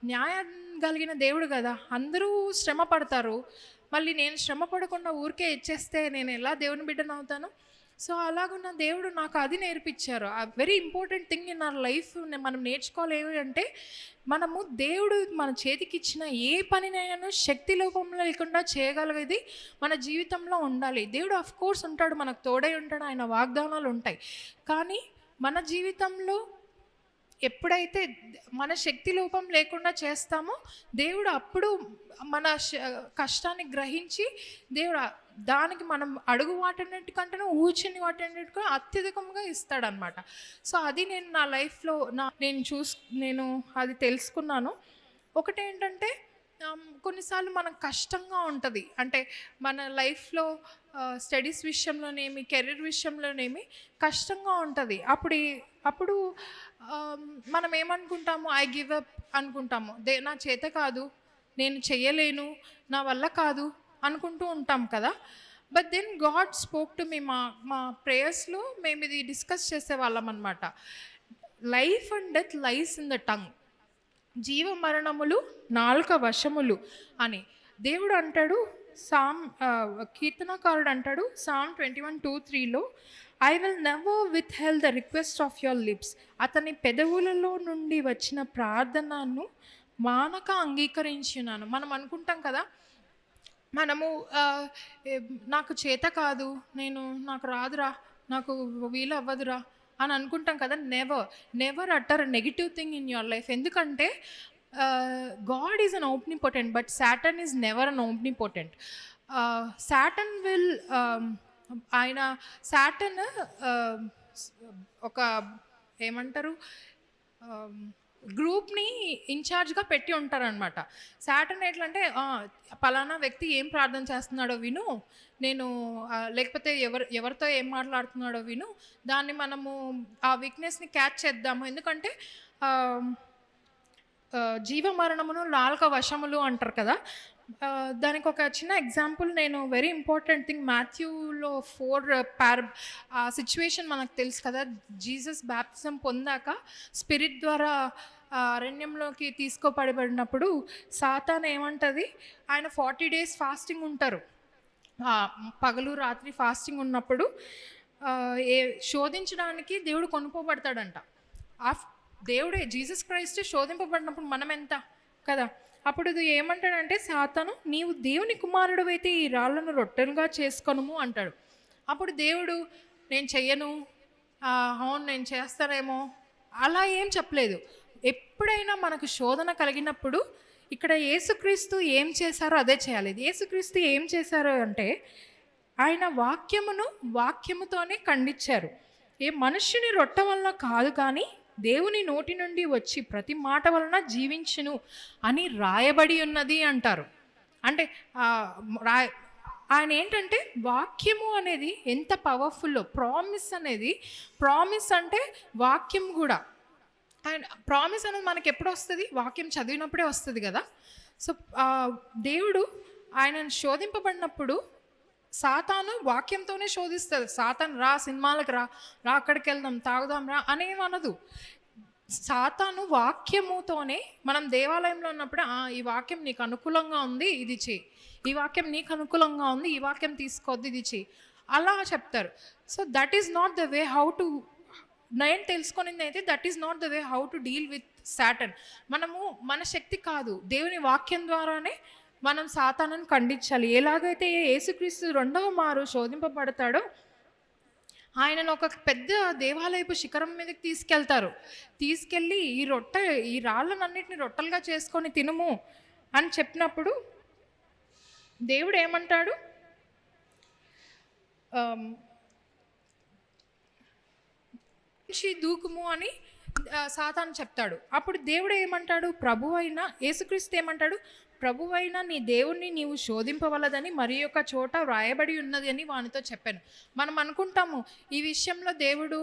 న్యాయం కలిగిన దేవుడు కదా, అందరూ శ్రమ పడతారు, మళ్ళీ నేను శ్రమ పడకుండా ఊరికే ఇచ్చేస్తే నేను ఎలా దేవుని బిడ్డను అవుతాను? సో అలాగున్న దేవుడు నాకు అది నేర్పించారు. ఆ very important thing in our life మనం నేర్చుకోవాలి ఏమి అంటే, మనము దేవుడు మన చేతికి ఇచ్చిన ఏ పనినైనా శక్తి లోపంలో లేకుండా చేయగలిగేది మన జీవితంలో ఉండాలి. దేవుడు ఆఫ్ కోర్స్ ఉంటాడు, మనకు తోడై ఉంటాడు, ఆయన వాగ్దానాలు ఉంటాయి. కానీ మన జీవితంలో ఎప్పుడైతే మన శక్తి లోపం లేకుండా చేస్తామో, దేవుడు అప్పుడు మన కష్టాన్ని గ్రహించి దేవుడు దానికి మనం అడుగు వాటన్నిటికంటే ఊచని వాటన్నిటికీ అత్యధికంగా ఇస్తాడనమాట. సో అది నేను నా లైఫ్లో నేను అది తెలుసుకున్నాను. ఒకటేంటంటే, కొన్నిసార్లు మనకు కష్టంగా ఉంటుంది, అంటే మన లైఫ్లో స్టడీస్ విషయంలోనేమి, కెరీర్ విషయంలోనేమి కష్టంగా ఉంటుంది. అప్పుడు మనం ఏమనుకుంటాము, ఐ గివ్ అప్ అనుకుంటాము, నా చేత కాదు, నేను చెయ్యలేను, నా వల్ల కాదు అనుకుంటూ ఉంటాం కదా. But then God spoke to me. మా ప్రేయర్స్లో మేము ఇది డిస్కస్ చేసేవాళ్ళం అనమాట. Life and death lies in the tongue, జీవ మరణములు నాలుక వశములు అని దేవుడు అంటాడు. కీర్తనకారుడు అంటాడు Psalm 21:2-3లో, I will never withheld the request of your lips. అతని పెదవులలో నుండి వచ్చిన ప్రార్థనను మానక అంగీకరించున్నాను. మనం అనుకుంటాం కదా, మనము నాకు చేత కాదు, నాకు రాదురా, నాకు వీలు అవ్వదురా అని అనుకుంటాం కదా. Never utter negative thing in your life. ఎందుకంటే God is an omnipotent, but Satan is never an omnipotent. Satan will Satan ఒక ఏమంటారు, గ్రూప్ని ఇన్ఛార్జ్గా పెట్టి ఉంటారనమాట. సాటన్ ఎట్లా అంటే, పలానా వ్యక్తి ఏం ప్రార్థన చేస్తున్నాడో విను, లేకపోతే ఎవరితో ఏం మాట్లాడుతున్నాడో విను, దాన్ని మనము ఆ వీక్నెస్ని క్యాచ్ చేద్దాము. ఎందుకంటే జీవ మరణమును నాలుక వశములు అంటారు కదా. దానికి ఒక చిన్న ఎగ్జాంపుల్, నేను వెరీ ఇంపార్టెంట్ థింగ్, మాథ్యూలో 4 ఆ సిచ్యువేషన్ మనకు తెలుసు కదా. జీసస్ బ్యాప్టిజం పొందాక స్పిరిట్ ద్వారా అరణ్యంలోకి తీసుకోబడినప్పుడు సాతాన్ ఏమంటుంది, ఆయన 40 days ఫాస్టింగ్ ఉంటారు, పగలు రాత్రి ఫాస్టింగ్ ఉన్నప్పుడు శోధించడానికి దేవుడు కొనుక్కోబడతాడంట. దేవుడే జీసస్ క్రైస్టే శోధింపబడినప్పుడు మనం ఎంత కదా. అప్పుడు ఇది ఏమంటాడంటే, సాతాను, నీవు దేవుని కుమారుడు అయితే ఈ రాళ్ళను రొట్టెలుగా చేసుకొనుము అంటాడు. అప్పుడు దేవుడు, నేను చెయ్యను, అవును నేను చేస్తానేమో, అలా ఏం చెప్పలేదు. ఎప్పుడైనా మనకు శోధన కలిగినప్పుడు ఇక్కడ యేసుక్రీస్తు ఏం చేశారో అదే చేయాలి. యేసుక్రీస్తు ఏం చేశారు అంటే, ఆయన వాక్యముతోనే ఖండించారు. ఏ మనుష్యుని రొట్టె వలన కాదు కానీ దేవుని నోటి నుండి వచ్చి ప్రతి మాట వలన జీవించును అని రాయబడి ఉన్నది అంటారు. అంటే ఆయన ఏంటంటే వాక్యము అనేది ఎంత పవర్ఫుల్లో, ప్రామిస్ అంటే వాక్యం కూడా. అండ్ ప్రామిస్ అనేది మనకి ఎప్పుడు వస్తుంది? వాక్యం చదివినప్పుడే వస్తుంది కదా. సో దేవుడు ఆయనను శోధింపబడినప్పుడు సాతాను వాక్యంతోనే శోధిస్తుంది. సాతాను రా సినిమాలకు రా అక్కడికి వెళ్దాం, తాగుదాం రా అనేమనదు. సాతాను వాక్యముతోనే, మనం దేవాలయంలో ఉన్నప్పుడు ఈ వాక్యం నీకు అనుకూలంగా ఉంది, ఇది చేయి, ఈ వాక్యం నీకు అనుకూలంగా ఉంది, ఈ వాక్యం తీసుకోవద్దు, ఇది చేయి, అలా చెప్తారు. So that is not the way how to, నేను తెలుసుకునేది అయితే that is not the way how to deal with Satan. మనము మన శక్తి కాదు, దేవుని వాక్యం ద్వారానే మనం సాతానుని ఖండించాలి. ఎలాగైతే యేసుక్రీస్తు రెండవ మారు శోధింపబడతాడో ఆయనను ఒక పెద్ద దేవాలయపు శిఖరం మీదకి తీసుకెళ్ళి ఈ రాళ్ళనన్నిటిని రొట్టెలుగా చేసుకొని తినుము అని చెప్పినప్పుడు దేవుడు ఏమంటాడు? దూకుము అని సాతాను చెప్తాడు. అప్పుడు దేవుడు ఏమంటాడు? యేసుక్రీస్తు ఏమంటాడు? ప్రభువైన నీ దేవుణ్ణి నీవు శోధింపవలదని మరి ఒక చోట వ్రాయబడి ఉన్నది అని వానితో చెప్పాను. మనం అనుకుంటాము ఈ విషయంలో దేవుడు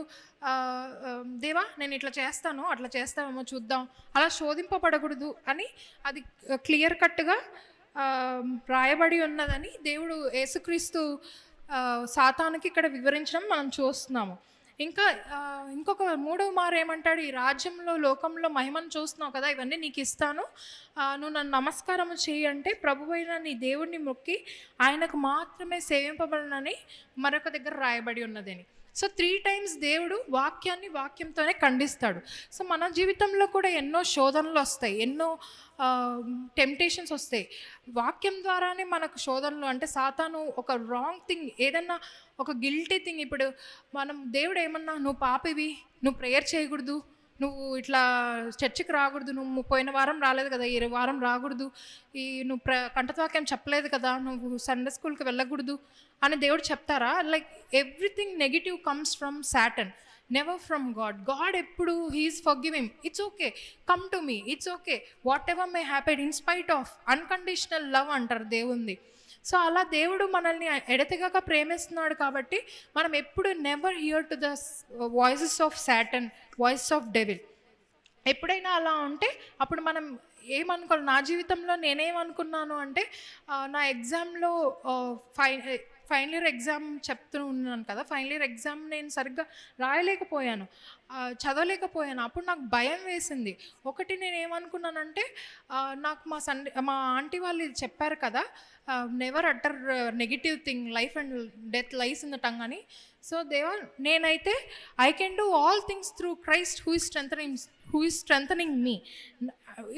దేవా నేను ఇట్లా చేస్తాను, అట్లా చేస్తామేమో చూద్దాం, అలా శోధింపబడకూడదు అని అది క్లియర్ కట్గా రాయబడి ఉన్నదని దేవుడు యేసుక్రీస్తు సాతానుకి ఇక్కడ వివరించడం మనం చూస్తున్నాము. ఇంకొక మూడవ మారు ఏమంటాడు? ఈ రాజ్యంలో లోకంలో మహిమను చూస్తున్నావు కదా, ఇవన్నీ నీకు ఇస్తాను, నువ్వు నన్ను నమస్కారం చేయి అంటే ప్రభువైన నీ దేవుడిని మొక్కి ఆయనకు మాత్రమే సేవింపబడనని మరొక దగ్గర రాయబడి ఉన్నదని. సో 3 times దేవుడు వాక్యంతోనే ఖండిస్తాడు. సో మన జీవితంలో కూడా ఎన్నో శోధనలు వస్తాయి, ఎన్నో టెంప్టేషన్స్ వస్తాయి. వాక్యం ద్వారానే మనకు శోధనలు. అంటే సాతాను ఒక రాంగ్ థింగ్, ఏదన్నా ఒక గిల్టీ థింగ్, ఇప్పుడు దేవుడు ఏమన్నా నువ్వు పాపివి, నువ్వు ప్రేయర్ చేయకూడదు, నువ్వు ఇట్లా చర్చికి రాకూడదు, నువ్వు పోయిన వారం రాలేదు కదా, ఈ వారం రాకూడదు, నువ్వు కంఠవాక్యం చెప్పలేదు కదా, నువ్వు సండే స్కూల్కి వెళ్ళకూడదు అని దేవుడు చెప్తారా? Like everything negative comes from Satan, never from God. ఎప్పుడు he's forgiving, it's okay, come to me, it's okay, whatever may happen, in spite of unconditional love అంటారు దేవుంది. సో అలా దేవుడు మనల్ని ఎడతెగక ప్రేమిస్తున్నాడు కాబట్టి మనం ఎప్పుడు never here to the voices of Satan, voice of devil. ఎప్పుడైనా అలా ఉంటే అప్పుడు మనం ఏమనుకోవాలి. నా జీవితంలో నేనేమనుకున్నాను అంటే, నా ఎగ్జామ్లో ఫైనల్ ఇయర్ ఎగ్జామ్ చెప్తూ ఉన్నాను కదా, ఫైనల్ ఇయర్ ఎగ్జామ్ నేను సరిగ్గా రాయలేకపోయాను, చదవలేకపోయాను. అప్పుడు నాకు భయం వేసింది. ఒకటి నేను ఏమనుకున్నానంటే, నాకు మా ఆంటీ వాళ్ళు ఇది చెప్పారు కదా, never utter negative thing, life and death lies in the tongue అని. సో దేవా, నేనైతే I can do all things through Christ who is strengthening me.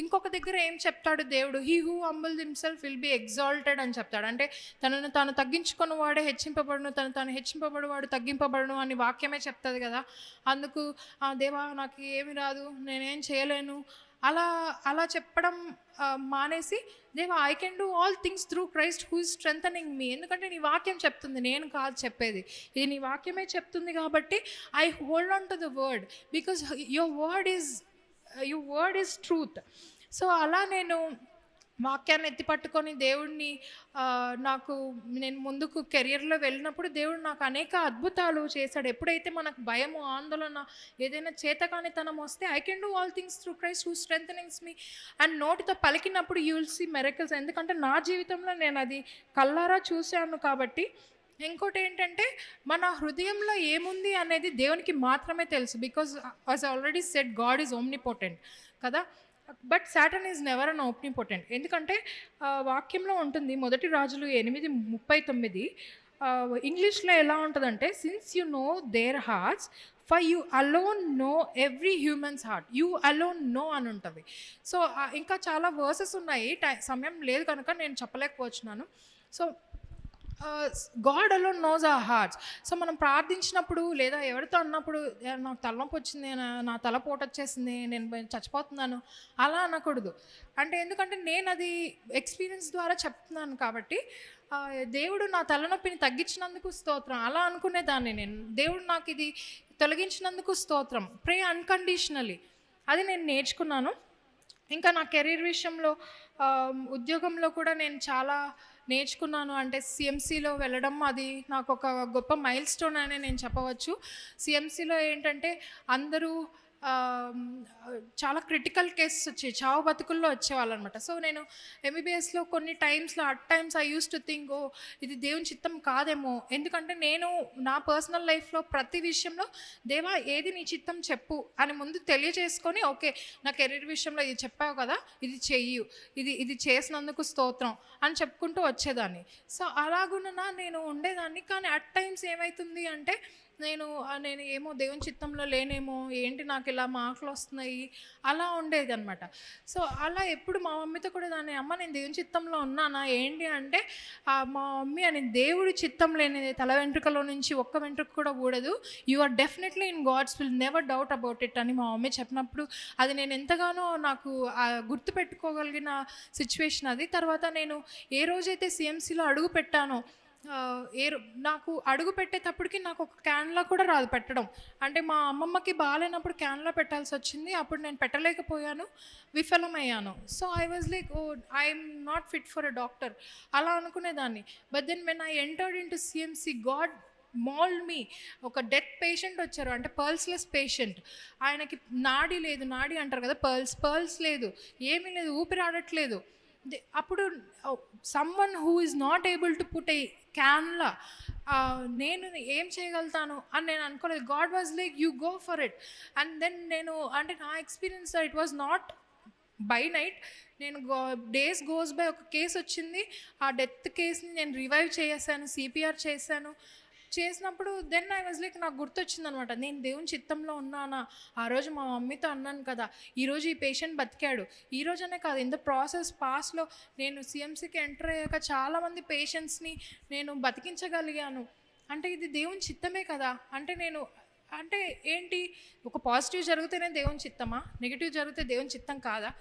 ఇంకొక దగ్గర ఏం చెప్తాడు దేవుడు? He who humble himself will be exalted అని చెప్తాడు. అంటే తనను తాను తగ్గించుకున్న వాడే హెచ్చింపబడును, తాను హెచ్చింపబడువాడు తగ్గింపబడును అని వాక్యమే చెప్తుంది కదా. అందుకు దేవా నాకు ఏమి రాదు, నేనేం చేయలేను అలా చెప్పడం మానేసి, దేవా I can do all things through Christ who is strengthening me. ఎందుకంటే నీ వాక్యం చెప్తుంది, నేను కాదు చెప్పేది, ఇది నీ వాక్యమే చెప్తుంది కాబట్టి I hold on to the word, because your word is truth. So అలా నేను వాక్యాన్ని ఎత్తి పట్టుకొని దేవుడిని నేను ముందుకు కెరియర్లో వెళ్ళినప్పుడు దేవుడు నాకు అనేక అద్భుతాలు చేశాడు. ఎప్పుడైతే మనకు భయము, ఆందోళన, ఏదైనా చేతకానితనం వస్తే I can do all things through Christ who strengthenings me and నోటితో పలికినప్పుడు యూ విల్ సీ మిరకల్స్. ఎందుకంటే నా జీవితంలో నేను అది కళ్ళారా చూశాను కాబట్టి. ఇంకోటి ఏంటంటే, మన హృదయంలో ఏముంది అనేది దేవునికి మాత్రమే తెలుసు. Because as already said, God is omnipotent కదా. But Satan is never an omnipotent. ఎందుకంటే వాక్యంలో ఉంటుంది, మొదటి రాజులు 8:39, ఇంగ్లీష్లో ఎలా ఉంటుందంటే, since you know their hearts for you alone know every humans heart, you alone know అని ఉంటుంది. సో ఇంకా చాలా వర్సెస్ ఉన్నాయి, సమయం లేదు కనుక నేను చెప్పలేకపోతున్నాను. So God alone knows our hearts. So మనం ప్రార్థించినప్పుడు లేదా ఎవరితో అన్నప్పుడు నాకు తలనొప్పి వచ్చింది, నా తల పోటు వచ్చేసింది, నేను చచ్చిపోతున్నాను అలా అనకూడదు. అంటే ఎందుకంటే నేను అది ఎక్స్పీరియన్స్ ద్వారా చెప్తున్నాను కాబట్టి దేవుడు నా తలనొప్పిని తగ్గించినందుకు స్తోత్రం అలా అనుకునేదాన్ని నేను. దేవుడు నాకు ఇది తొలగించినందుకు స్తోత్రం. ప్రే అన్కండిషనలీ. అది నేను నేర్చుకున్నాను. ఇంకా నా కెరీర్ విషయంలో ఉద్యోగంలో కూడా నేను చాలా నేర్చుకున్నాను. అంటే సిఎంసిలో వెళ్ళడం అది నాకు ఒక గొప్ప మైల్ స్టోన్ అని నేను చెప్పవచ్చు. సిఎంసిలో ఏంటంటే అందరూ చాలా క్రిటికల్ కేసెస్ వచ్చాయి, చావు బతుకుల్లో వచ్చేవాళ్ళు అనమాట. సో నేను ఎంబీబీఎస్లో కొన్ని టైమ్స్లో ఐ యూస్ టు థింక్ ఓ ఇది దేవుని చిత్తం కాదేమో. ఎందుకంటే నేను నా పర్సనల్ లైఫ్లో ప్రతి విషయంలో దేవా ఏది నీ చిత్తం చెప్పు అని ముందు తెలియజేసుకొని ఓకే నా కెరీర్ విషయంలో ఇది చెప్పావు కదా, ఇది చెయ్యు, ఇది చేసినందుకు స్తోత్రం అని చెప్పుకుంటూ వచ్చేదాన్ని. సో అలాగున్నా నేను ఉండేదాన్ని. కానీ అట్ టైమ్స్ ఏమవుతుంది అంటే నేను ఏమో దేవుని చిత్తంలో లేనేమో, ఏంటి నాకు ఇలా మార్కులు వస్తున్నాయి అలా ఉండేది అనమాట. సో అలా ఎప్పుడు మా మమ్మీతో కూడా దాన్ని అమ్మ నేను దేవుని చిత్తంలో ఉన్నానా ఏంటి అంటే మా మమ్మీ అని దేవుడి చిత్తం లేనిది తల వెంట్రుకలో నుంచి ఒక్క వెంట్రుక కూడా ఊడదు, you are definitely in God's will never doubt about it అని మా మమ్మీ చెప్పినప్పుడు అది నేను ఎంతగానో నాకు గుర్తుపెట్టుకోగలిగిన సిచ్యువేషన్ అది. తర్వాత నేను ఏ రోజైతే సిఎంసిలో అడుగు పెట్టానో నాకు అడుగు పెట్టేటప్పటికి నాకు ఒక క్యాన్లో కూడా రాదు పెట్టడం. అంటే మా అమ్మమ్మకి బాగాలేనప్పుడు క్యాన్లో పెట్టాల్సి వచ్చింది. అప్పుడు నేను పెట్టలేకపోయాను, విఫలమయ్యాను. So I was like oh I'm not fit for a doctor అలా అనుకునేదాన్ని. But then when I entered into CMC God mould me. ఒక డెత్ పేషెంట్ వచ్చారు, అంటే పర్ల్స్లెస్ పేషెంట్. ఆయనకి నాడి లేదు, నాడి అంటారు కదా, పర్ల్స్ లేదు, ఏమీ లేదు, ఊపిరి ఆడట్లేదు. అప్పుడు someone who is not able to put a క్యాన్లా నేను ఏం చేయగలుగుతాను అని నేను అనుకోలేదు. God was like you go for it. And then నేను అంటే నా experience it was not by night. నేను డేస్ గోస్ బై ఒక కేసు వచ్చింది, ఆ డెత్ కేసుని నేను రివైవ్ చేశాను, సిపిఆర్ చేసినప్పుడు దెన్ ఐ వాజ్ లైక్ నాకు గుర్తొచ్చింది అనమాట, నేను దేవుని చిత్తంలో ఉన్నానా. ఆ రోజు మా మమ్మీతో అన్నాను కదా ఈరోజు ఈ పేషెంట్ బతికాడు, ఈ రోజనే కాదు ఇన్ ద ప్రాసెస్ పాస్ట్లో నేను సిఎంసికి ఎంటర్ అయ్యాక చాలామంది పేషెంట్స్ని నేను బతికించగలిగాను. అంటే ఇది దేవుని చిత్తమే కదా. అంటే ఏంటి, ఒక పాజిటివ్ జరిగితేనే దేవుని చిత్తమా, నెగిటివ్ జరిగితే దేవుని చిత్తం కాదా?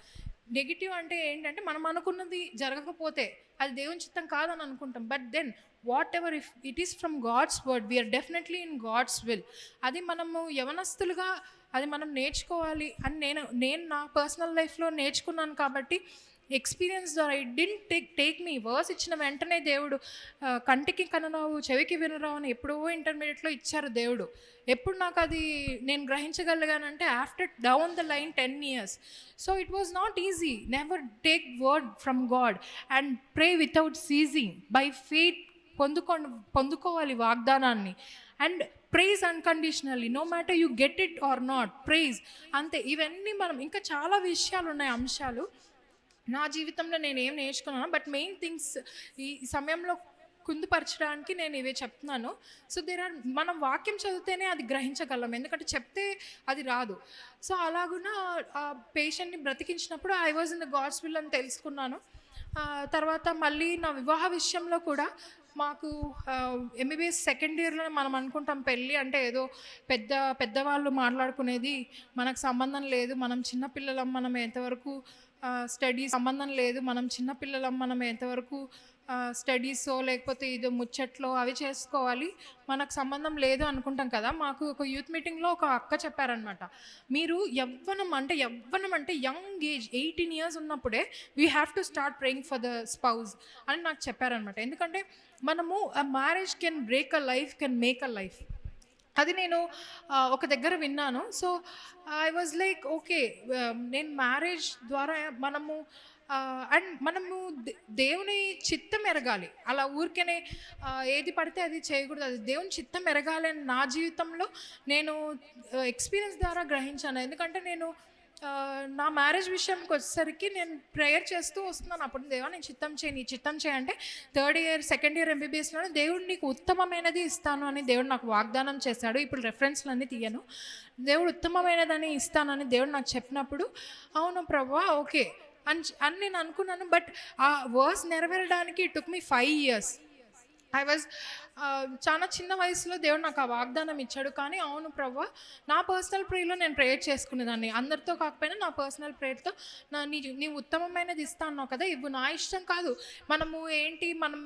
నెగిటివ్ అంటే ఏంటంటే మనం అనుకున్నది జరగకపోతే అది దేవుని చిత్తం కాదని అనుకుంటాం. But then whatever if it is from God's word we're definitely in God's will. అది మనము యవనస్తులుగా అది మనం నేర్చుకోవాలి అని నేను నా పర్సనల్ లైఫ్లో నేర్చుకున్నాను. కాబట్టి ఎక్స్పీరియన్స్ ద్వారా it didn't take me verse ఇచ్చిన వెంటనే దేవుడు కంటికి కనరావు చెవికి వినరావు అని ఎప్పుడో ఇంటర్మీడియట్లో ఇచ్చారు దేవుడు. ఎప్పుడు నాకు అది నేను గ్రహించగలిగానంటే after down the line 10 years. So it was not easy. Never take word from God and pray without ceasing. By faith పొందుకోవాలి వాగ్దానాన్ని. And praise unconditionally, no matter you get it or not, praise అంతే. ఇవన్నీ మనం ఇంకా చాలా విషయాలు ఉన్నాయి, అంశాలు నా జీవితంలో నేను ఏం నేర్చుకున్నాను. బట్ మెయిన్ థింగ్స్ ఈ సమయంలో కుందుపరచడానికి నేను ఇవే చెప్తున్నాను. సో మనం వాక్యం చదివితేనే అది గ్రహించగలం, ఎందుకంటే చెప్తే అది రాదు. సో అలాగున ఆ పేషెంట్ని బ్రతికించినప్పుడు I was in the God's will అని తెలుసుకున్నాను. తర్వాత మళ్ళీ నా వివాహ విషయంలో కూడా మాకు ఎంబీబీఎస్ సెకండ్ ఇయర్లో మనం అనుకుంటాం పెళ్ళి అంటే ఏదో పెద్దవాళ్ళు మాట్లాడుకునేది, మనకు సంబంధం లేదు, మనం చిన్నపిల్లలం, మనం ఎంతవరకు స్టడీస్ సంబంధం లేదు, మనం చిన్నపిల్లలం, మనం ఎంతవరకు స్టడీసో లేకపోతే ఇదో ముచ్చట్లో అవి చేసుకోవాలి, మనకు సంబంధం లేదు అనుకుంటాం కదా. మాకు ఒక యూత్ మీటింగ్లో ఒక అక్క చెప్పారనమాట, మీరు యవ్వనం అంటే యంగ్ ఏజ్ 18 years ఉన్నప్పుడే we have to start praying for the spouse అని నాకు చెప్పారనమాట. ఎందుకంటే మనము marriage can break a life, can make a life. అది నేను ఒక దగ్గర విన్నాను. So I was like okay, నేను మ్యారేజ్ ద్వారా మనము దేవుని చిత్తం ఎరగాలి. అలా ఊరికేనే ఏది పడితే అది చేయకూడదు, అది దేవుని చిత్తం ఎరగాలి అని నా జీవితంలో నేను ఎక్స్పీరియన్స్ ద్వారా గ్రహించాను. ఎందుకంటే నేను నా మ్యారేజ్ విషయంకి వచ్చేసరికి నేను ప్రేయర్ చేస్తూ వస్తున్నాను. అప్పుడు దేవా నీ చిత్తం చేయి అంటే సెకండ్ ఇయర్ ఎంబీబీఎస్లో దేవుడు నీకు ఉత్తమమైనది ఇస్తాను అని దేవుడు నాకు వాగ్దానం చేశాడు. ఇప్పుడు రెఫరెన్స్లన్నీ తీయను. దేవుడు ఉత్తమమైనదని ఇస్తానని దేవుడు నాకు చెప్పినప్పుడు అవును ప్రభువా ఓకే అని నేను అనుకున్నాను. బట్ ఆ వర్స్ నెరవేరడానికి it took me 5 years. I was చాలా చిన్న వయసులో దేవుడు నాకు ఆ వాగ్దానం ఇచ్చాడు. కానీ అవును ప్రభువా, నా పర్సనల్ ప్రేయర్‌లో నేను ప్రేయర్ చేసుకునేదాన్ని. అందరితో కాకపోయినా నా పర్సనల్ ప్రేయర్‌తో నీవు ఉత్తమమైనది ఇస్తా అన్నావు కదా! ఇవ్వు, నా ఇష్టం కాదు. మనము ఏంటి మనం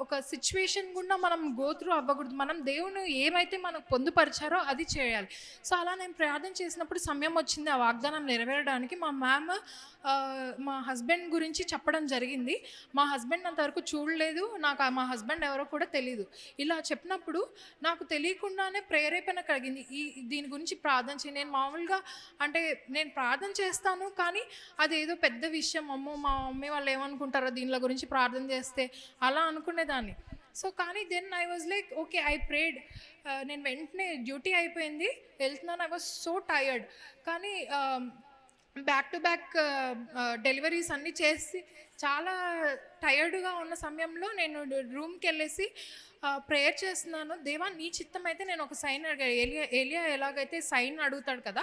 ఒక సిచ్యువేషన్ గుండా మనం గో త్రూ అవ్వకూడదు. మనం దేవుడు ఏమైతే మనకు పొందుపరిచారో అది చేయాలి. సో, అలా నేను ప్రార్థన చేసినప్పుడు సమయం వచ్చింది ఆ వాగ్దానం నెరవేరడానికి. మా మ్యామ్ మా హస్బెండ్ గురించి చెప్పడం జరిగింది. మా హస్బెండ్ అంతవరకు చూడలేదు. నాకు మా హస్బెండ్ ఎవరో కూడా తెలీదు. ఇలా చెప్పినప్పుడు నాకు తెలియకుండానే ప్రేరేపణ కలిగింది. దీని గురించి ప్రార్థన చేయి. నేను మామూలుగా అంటే నేను ప్రార్థన చేస్తాను, కానీ అదేదో పెద్ద విషయం, అమ్మో మా మమ్మీ వాళ్ళు ఏమనుకుంటారో దీనిల గురించి ప్రార్థన చేస్తే, అలా అనుకునేదాన్ని. సో కానీ then I was like okay, I prayed. నేను వెంటనే డ్యూటీ అయిపోయింది, వెళ్తున్నాను. I was so tired. కానీ బ్యాక్ టు బ్యాక్ డెలివరీస్ అన్నీ చేసి చాలా టయర్డ్గా ఉన్న సమయంలో నేను రూమ్కి వెళ్ళేసి ప్రేయర్ చేస్తున్నాను. దేవా, నీ చిత్తం అయితే నేను ఒక సైన్ అడిగాను. ఏలియా ఎలాగైతే సైన్ అడుగుతాడు కదా,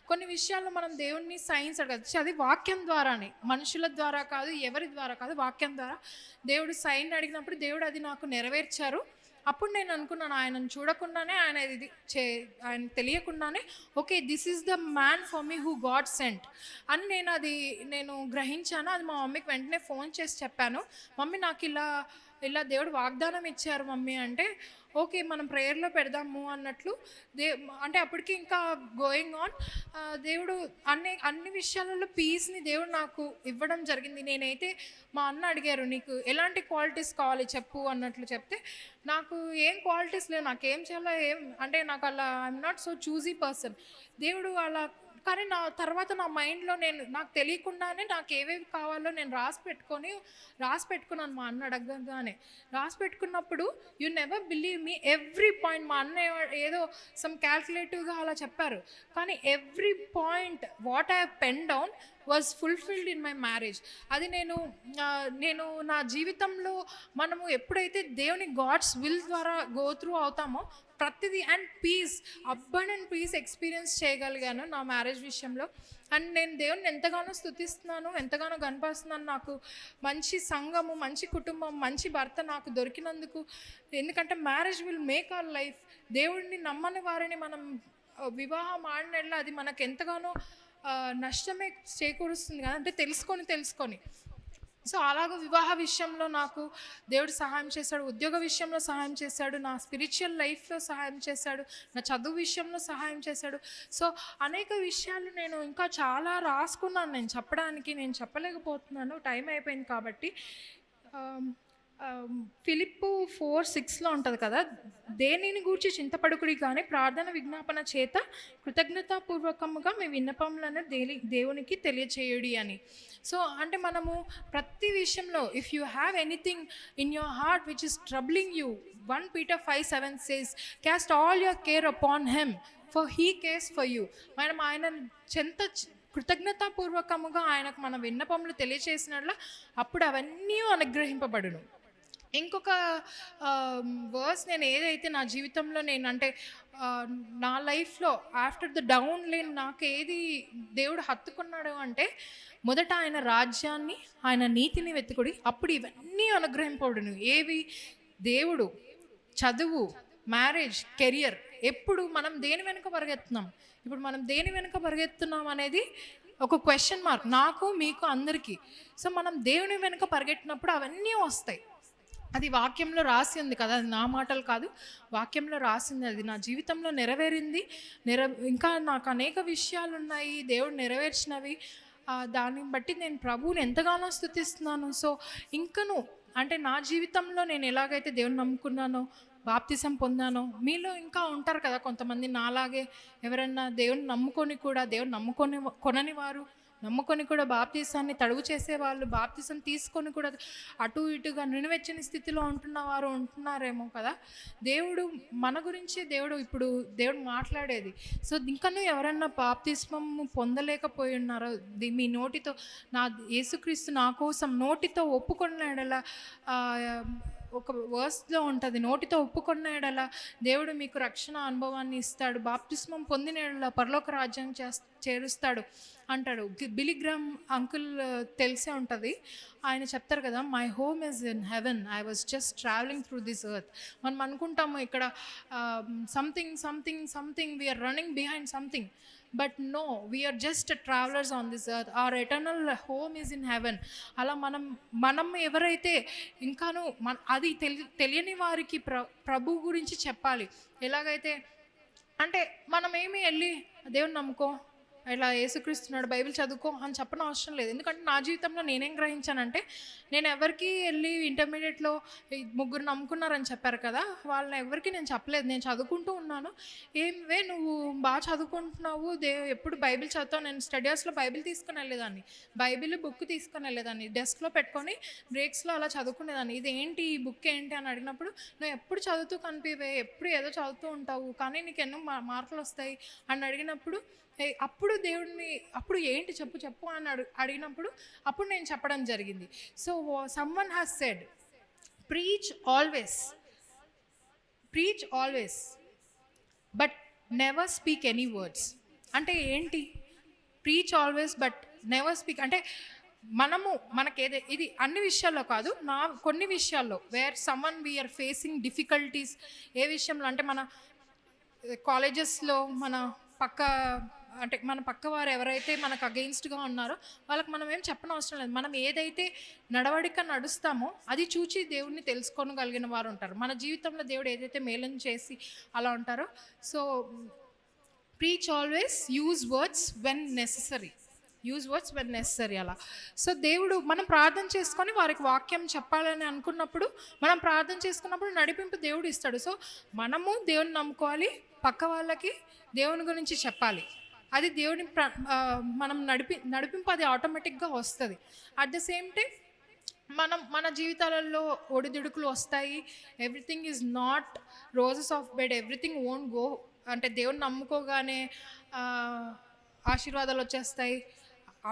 కొన్ని విషయాల్లో మనం దేవుణ్ణి సైన్స్ అడగచ్చు. అది వాక్యం ద్వారానే, మనుషుల ద్వారా కాదు, ఎవరి ద్వారా కాదు, వాక్యం ద్వారా దేవుడు సైన్ అడిగినప్పుడు దేవుడు అది నాకు నెరవేర్చారు. అప్పుడు నేను అనుకున్నాను, ఆయనను చూడకుండానే, ఆయన తెలియకుండానే, okay this is the man for me who God sent అని నేను గ్రహించాను. అది మా మమ్మీకి వెంటనే ఫోన్ చేసి చెప్పాను. మమ్మీ, నాకు ఇలా దేవుడు వాగ్దానం ఇచ్చారు మమ్మీ అంటే, ఓకే మనం ప్రేయర్లో పెడదాము అన్నట్లు అంటే అప్పటికి ఇంకా గోయింగ్ ఆన్. దేవుడు అన్ని విషయాలలో పీస్ని దేవుడు నాకు ఇవ్వడం జరిగింది. నేనైతే మా అన్న అడిగారు, నీకు ఎలాంటి క్వాలిటీస్ కావాలి చెప్పు అన్నట్లు చెప్తే, నాకు ఏం క్వాలిటీస్ లేవు, నాకేం చేయాలో అంటే నాకు అలా I'm not so choosy person. దేవుడు అలా, కానీ నా తర్వాత నా మైండ్లో నాకు తెలియకుండానే నాకు ఏవేవి కావాలో నేను రాసి పెట్టుకున్నాను. మా అన్న అడగగానే రాసి పెట్టుకున్నప్పుడు you never believe me, every point మా అన్న ఏదో సమ్ క్యాల్కులేటివ్గా అలా చెప్పారు, కానీ every point what I pen down was fulfilled in my marriage. అది నేను నా జీవితంలో మనము ఎప్పుడైతే దేవుని గాడ్స్ విల్ ద్వారా గో త్రూ అవుతామో ప్రతిదీ, and peace, abundant peace experience చేయగలిగాను నా మ్యారేజ్ విషయంలో. అండ్ నేను దేవుని ఎంతగానో స్తుతిస్తున్నాను, ఎంతగానో కనపరుస్తున్నాను. నాకు మంచి సంఘము, మంచి కుటుంబం, మంచి భర్త నాకు దొరికినందుకు. ఎందుకంటే marriage will make our life. దేవుడిని నమ్మని వారిని మనం వివాహం ఆడినట్ల అది మనకు ఎంతగానో నష్టమే చేకూరుస్తుంది కదా, అంటే తెలుసుకొని. సో అలాగ వివాహ విషయంలో నాకు దేవుడు సహాయం చేశాడు, ఉద్యోగ విషయంలో సహాయం చేశాడు, నా స్పిరిచువల్ లైఫ్లో సహాయం చేశాడు, నా చదువు విషయంలో సహాయం చేశాడు. సో అనేక విషయాలు నేను ఇంకా చాలా రాసుకున్నాను, నేను చెప్పలేకపోతున్నాను, టైం అయిపోయింది కాబట్టి. ఫిలిప్పు 4:6 ఉంటుంది కదా, దేనిని గూర్చి చింతపడుకుడి కానీ ప్రార్థన విజ్ఞాపన చేత కృతజ్ఞతాపూర్వకముగా మీ విన్నపములను దేవునికి తెలియచేయుడి అని. సో అంటే మనము ప్రతి విషయంలో, if you have anything in your heart which is troubling you, 1 Peter 5:7 says, cast all your care upon him for he cares for you. మనం ఆయన కృతజ్ఞతాపూర్వకముగా ఆయనకు మన విన్నపములు తెలియచేసినట్ల అప్పుడు అవన్నీ అనుగ్రహింపబడును. ఇంకొక వర్స్ నేను ఏదైతే నా జీవితంలో అంటే నా లైఫ్లో ఆఫ్టర్ ద డౌన్ లైన్ నాకు ఏది దేవుడు హత్తుకున్నాడు అంటే, మొదట ఆయన రాజ్యాన్ని, ఆయన నీతిని వెతుకుడి, అప్పుడు ఇవన్నీ అనుగ్రహింపబడును. ఏవి? దేవుడు, చదువు, మ్యారేజ్, కెరియర్. ఎప్పుడు మనం దేని వెనుక పరిగెత్తున్నాం? ఇప్పుడు మనం దేని వెనుక పరిగెత్తున్నాం అనేది ఒక క్వశ్చన్ మార్క్ నాకు, మీకు, అందరికీ. సో మనం దేవుని వెనుక పరిగెట్టినప్పుడు అవన్నీ వస్తాయి. అది వాక్యంలో రాసి ఉంది కదా, అది నా మాటలు కాదు, వాక్యంలో రాసింది. అది నా జీవితంలో నెరవేరింది. ఇంకా నాకు అనేక విషయాలు ఉన్నాయి దేవుడు నెరవేర్చినవి. దాన్ని బట్టి నేను ప్రభువుని ఎంతగానో స్తుతిస్తున్నాను. సో ఇంకను అంటే నా జీవితంలో నేను ఎలాగైతే దేవుని నమ్ముకున్నానో, బాప్తిసం పొందానో, మీలో ఇంకా ఉంటారు కదా కొంతమంది నాలాగే, ఎవరన్నా దేవుని కొనని వారు, నమ్ముకొని కూడా బాప్తీసాన్ని తడువు చేసేవాళ్ళు, బాప్తీసం తీసుకొని కూడా అటు ఇటుగా నిలువెచ్చని స్థితిలో ఉంటున్నారేమో కదా. దేవుడు మన గురించి ఇప్పుడు దేవుడు మాట్లాడేది. సో ఇంకనూ ఎవరన్నా బాప్తిస్మం పొందలేకపోయి ఉన్నారో, మీ నోటితో యేసుక్రీస్తు నా కోసం నోటితో ఒక వర్స్లో ఉంటుంది, నోటితో ఒప్పుకున్న ఎడల దేవుడు మీకు రక్షణ అనుభవాన్ని ఇస్తాడు, బాప్తిస్మం పొందిన ఎడల పరలోక రాజ్యం చేరుస్తాడు అంటాడు. బిలిగ్రామ్ అంకుల్ తెలిసే ఉంటుంది, ఆయన చెప్తారు కదా, my home is in heaven, I was just travelling through this earth. మనం అనుకుంటాము ఇక్కడ something something something we're running behind something, but no, we're just travellers on this earth, our eternal home is in heaven. అలా మనం ఎవరైతే ఇంకాను అది తెలియని వారికి ప్రభు గురించి చెప్పాలి. ఎలాగైతే అంటే మనం ఏమి వెళ్ళి దేవుని నమ్ముకో, ఇలా యేసుక్రీస్తున్నాడు, బైబిల్ చదువుకో అని చెప్పడం అవసరం లేదు. ఎందుకంటే నా జీవితంలో నేనేం గ్రహించానంటే, నేను ఎవరికి వెళ్ళి ఇంటర్మీడియట్లో ముగ్గురు నమ్ముకున్నారని చెప్పారు కదా, వాళ్ళని ఎవరికి నేను చెప్పలేదు. నేను చదువుకుంటూ ఉన్నాను, ఏమివే నువ్వు బాగా చదువుకుంటున్నావు, ఎప్పుడు బైబిల్ చదువుతావు. నేను స్టడీస్లో బైబిల్ తీసుకుని వెళ్ళేదాన్ని, బైబిల్ బుక్ తీసుకొని వెళ్ళేదాన్ని, డెస్క్లో పెట్టుకొని బ్రేక్స్లో అలా చదువుకునేదాన్ని. ఇది ఏంటి, ఈ బుక్ ఏంటి అని అడిగినప్పుడు, నువ్వు ఎప్పుడు చదువుతూ కనిపివే, ఎప్పుడు ఏదో చదువుతూ ఉంటావు, కానీ నీకు ఎన్నో మార్కులు వస్తాయి అని అడిగినప్పుడు, అప్పుడు దేవుడిని, అప్పుడు ఏంటి చెప్పు అని అడిగినప్పుడు అప్పుడు నేను చెప్పడం జరిగింది. So someone has said, preach always but never speak any words. అంటే ఏంటి preach always but never speak అంటే, మనకేదే ఇది అన్ని విషయాల్లో కాదు, కొన్ని విషయాల్లో where someone we're facing difficulties. ఏ విషయంలో అంటే, మన కాలేజెస్లో మన పక్క వారు ఎవరైతే మనకు అగెయిన్స్ట్గా ఉన్నారో వాళ్ళకి మనం ఏం చెప్పనవసరం లేదు. మనం ఏదైతే నడవడిక నడుస్తామో అది చూచి దేవుడిని తెలుసుకోగలిగిన వారు ఉంటారు. మన జీవితంలో దేవుడు ఏదైతే మేలను చేసి అలా ఉంటారో. So preach always, use words when necessary అలా. సో దేవుడు, మనం ప్రార్థన చేసుకొని వారికి వాక్యం చెప్పాలని అనుకున్నప్పుడు, మనం ప్రార్థన చేసుకున్నప్పుడు నడిపింపు దేవుడు ఇస్తాడు. సో మనము దేవుని నమ్ముకోవాలి, పక్క వాళ్ళకి దేవుని గురించి చెప్పాలి. అది దేవుని మనం నడిపింపు అది ఆటోమేటిక్గా వస్తుంది. అట్ ద సేమ్ టైం మన జీవితాలలో ఒడిదుడుకులు వస్తాయి. Everything is not roses of bed, everything won't go. అంటే దేవుని నమ్ముకోగానే ఆశీర్వాదాలు వచ్చేస్తాయి.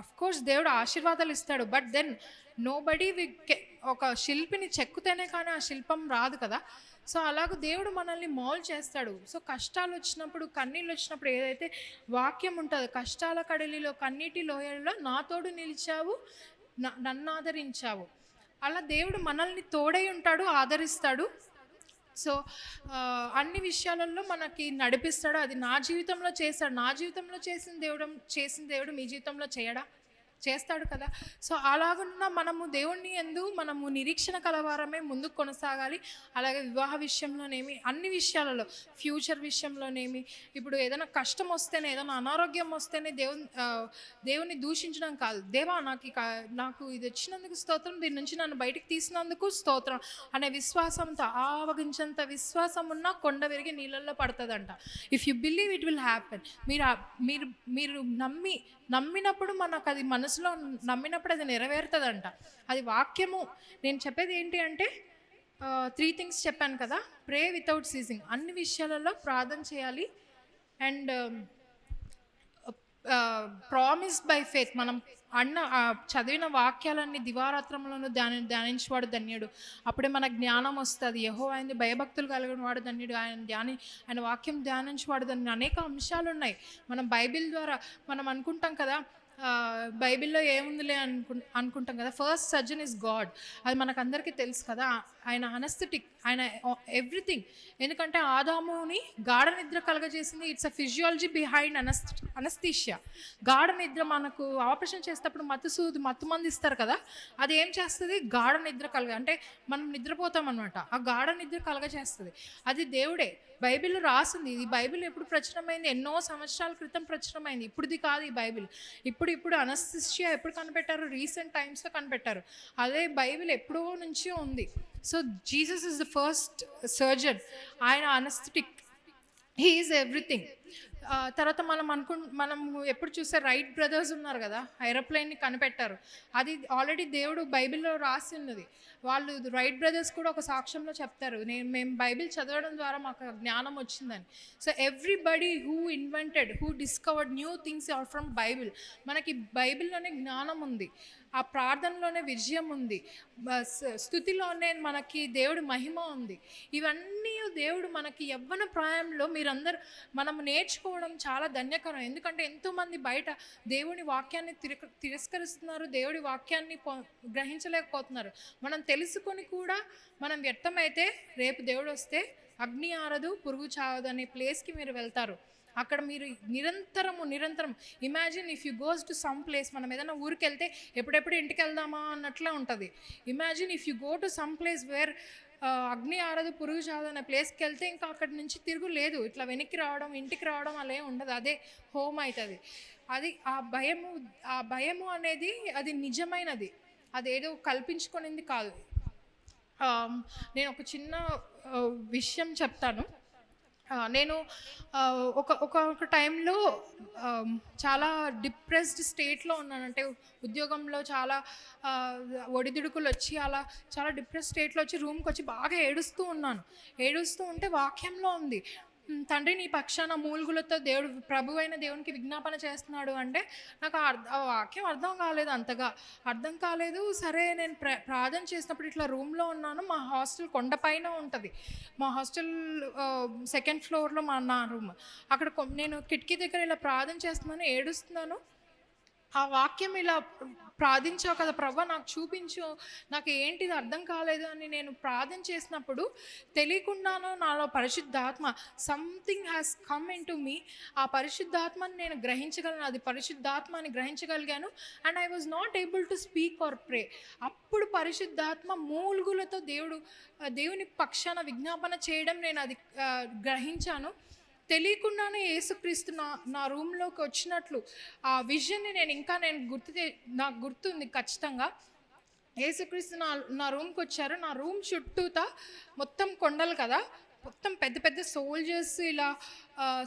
అఫ్కోర్స్ దేవుడు ఆశీర్వాదాలు ఇస్తాడు, బట్ దెన్ నోబడీ ఒక శిల్పిని చెక్కుతేనే కానీ ఆ శిల్పం రాదు కదా. సో అలాగ దేవుడు మనల్ని మౌల్డ్ చేస్తాడు. సో కష్టాలు వచ్చినప్పుడు, కన్నీళ్ళు వచ్చినప్పుడు ఏదైతే వాక్యం ఉంటుందో, కష్టాల కడలిలో కన్నీటి లోయల్లో నా తోడు నిలిచావు, నన్ను ఆదరించావు, అలా దేవుడు మనల్ని తోడై ఉంటాడు, ఆదరిస్తాడు. సో అన్ని విషయాలలో మనకి నడిపిస్తాడు. అది నా జీవితంలో చేస్తాడు. నా జీవితంలో చేసిన దేవుడు మీ జీవితంలో చేస్తాడు కదా. సో అలాగున్న మనము దేవుణ్ణి యందు మనము నిరీక్షణ కలవారమే ముందుకు కొనసాగాలి. అలాగే వివాహ విషయంలోనేమి, అన్ని విషయాలలో, ఫ్యూచర్ విషయంలోనేమి, ఇప్పుడు ఏదైనా కష్టం వస్తేనే, ఏదైనా అనారోగ్యం వస్తేనే దేవుని దూషించడం కాదు. దేవా నాకు ఇది వచ్చినందుకు స్తోత్రం, దీని నుంచి నన్ను బయటికి తీసినందుకు స్తోత్రం అనే విశ్వాసంతో, ఆవగించేంత విశ్వాసం ఉన్నా కొండ విరిగి నీళ్ళల్లో పడుతుందంట. If you believe it will happen. మీరు నమ్మినప్పుడు మనకు అది మనసులో నమ్మినప్పుడు అది నెరవేరుతుందంట. అది వాక్యము. నేను చెప్పేది ఏంటి అంటే, 3 things చెప్పాను కదా. ప్రే వితౌట్ సీజింగ్, అన్ని విషయాలలో ప్రార్థన చేయాలి. అండ్ ప్రామిస్ బై ఫెయిత్, మనం చదివిన వాక్యాలన్నీ దివారాత్రంలోనూ ధ్యానించేవాడు ధన్యుడు, అప్పుడే మన జ్ఞానం వస్తుంది. యెహోవా యందు భయభక్తులు కలిగిన వాడు ధన్యుడు, ఆయన వాక్యం ధ్యానించేవాడు ధన్యుడు. అనేక అంశాలు ఉన్నాయి. మనం బైబిల్ ద్వారా మనం అనుకుంటాం కదా, బైబిల్లో ఏముందిలే అనుకుంటాం కదా. ఫస్ట్ సర్జన్ ఇస్ గాడ్, అది మనకందరికీ తెలుసు కదా. ఆయన అనస్థెటిక్, ఆయన ఎవ్రీథింగ్. ఎందుకంటే ఆదాముని గాఢ నిద్ర కలగజేసింది. It's a physiology behind anaesthesia. గాఢ నిద్ర, మనకు ఆపరేషన్ చేసేటప్పుడు మత్తు మంది ఇస్తారు కదా, అది ఏం చేస్తుంది, గాఢ నిద్ర అంటే మనం నిద్రపోతాం అనమాట. ఆ గాఢ నిద్ర కలగజేస్తుంది. అది దేవుడే. బైబిల్లో రాసింది. ఈ బైబిల్ ఎప్పుడు ప్రచురమైంది, ఎన్నో సంవత్సరాల క్రితం ప్రచురమైంది. ఇప్పుడుది కాదు ఈ బైబిల్. ఇప్పుడు అనస్థీషియా ఎప్పుడు కనిపెట్టారు, రీసెంట్ టైమ్స్లో కనిపెట్టారు. అదే బైబిల్ ఎప్పుడో నుంచి ఉంది. So Jesus is the first surgeon. ఆయన అనస్థెటిక్, హీ ఈజ్ ఎవ్రీథింగ్. తర్వాత మనం ఎప్పుడు చూస్తే రైట్ బ్రదర్స్ ఉన్నారు కదా, ఏరోప్లేన్ని కనిపెట్టారు. అది ఆల్రెడీ దేవుడు బైబిల్‌లో రాసి ఉన్నది. వాళ్ళు రైట్ బ్రదర్స్ కూడా ఒక సాక్ష్యంలో చెప్తారు, మేము బైబిల్ చదవడం ద్వారా మాకు జ్ఞానం వచ్చిందని. So everybody who discovered new things are from Bible. మనకి బైబిల్‌లోనే జ్ఞానం ఉంది, ఆ ప్రార్థనలోనే విజయం ఉంది, స్తుతిలోనే మనకి దేవుడి మహిమ ఉంది. ఇవన్నీ దేవుడు మనకి యవ్వన ప్రాయంలో మనం నేర్చుకోవడం చాలా ధన్యకరం. ఎందుకంటే ఎంతోమంది బయట దేవుని వాక్యాన్ని తిరస్కరిస్తున్నారు, దేవుడి వాక్యాన్ని గ్రహించలేకపోతున్నారు. మనం తెలుసుకొని కూడా మనం వ్యర్థమైతే రేపు దేవుడు వస్తే అగ్ని ఆరదు పురుగు చావదు అనే ప్లేస్కి మీరు వెళ్తారు. అక్కడ మీరు నిరంతరం imagine if you goes to some place. మనం ఏదైనా ఊరికి వెళ్తే ఎప్పుడెప్పుడు ఇంటికి వెళ్దామా అన్నట్లా ఉంటుంది. Imagine if you go to some place where అగ్ని ఆరదు పురుగు చావదు అనే ప్లేస్కి వెళ్తే ఇంకా అక్కడి నుంచి తిరుగు లేదు. ఇట్లా వెనక్కి రావడం, ఇంటికి రావడం అలా ఉండదు, అదే హోమ్ అవుతుంది. అది ఆ భయము అనేది అది నిజమైనది, అదేదో కల్పించుకునేది కాదు. నేను ఒక చిన్న విషయం చెప్తాను. నేను ఒక టైంలో చాలా డిప్రెస్డ్ స్టేట్లో ఉన్నాను. అంటే ఉద్యోగంలో చాలా ఒడిదుడుకులు వచ్చి అలా చాలా డిప్రెస్డ్ స్టేట్లో వచ్చి రూమ్కి వచ్చి బాగా ఏడుస్తూ ఉంటే వాక్యంలో ఉంది, తండ్రి నీ పక్షాన మూలుగులతో ప్రభు అయిన దేవునికి విజ్ఞాపన చేస్తున్నాడు అంటే నాకు ఆ వాక్యం అర్థం కాలేదు. సరే నేను ప్రార్థన చేసినప్పుడు ఇట్లా రూమ్లో ఉన్నాను. మా హాస్టల్ కొండపైన ఉంటుంది. మా హాస్టల్ 2nd ఫ్లోర్లో నా రూమ్. అక్కడ నేను కిటికీ దగ్గర ఇలా ప్రార్థన చేస్తున్నాను, ఏడుస్తున్నాను. ఆ వాక్యం ఇలా ప్రార్థించావు కదా ప్రభా, నాకు చూపించు, నాకు ఏంటిది అర్థం కాలేదు అని నేను ప్రార్థన చేసినప్పుడు తెలియకుండాను నాలో పరిశుద్ధాత్మ something has come into me. ఆ పరిశుద్ధాత్మని నేను గ్రహించగలను, అది పరిశుద్ధాత్మ అని గ్రహించగలిగాను. And I was not able to speak or pray. అప్పుడు పరిశుద్ధాత్మ మూలుగులతో దేవుని పక్షాన విజ్ఞాపన చేయడం నేను అది గ్రహించాను. తెలియకుండానే యేసుక్రీస్తు నా రూమ్లోకి వచ్చినట్లు ఆ విజన్ని నాకు గుర్తుంది ఖచ్చితంగా. యేసుక్రీస్తు నా రూమ్కి వచ్చారు. నా రూమ్ చుట్టూతా మొత్తం కొండలు కదా, మొత్తం పెద్ద పెద్ద సోల్జర్స్ ఇలా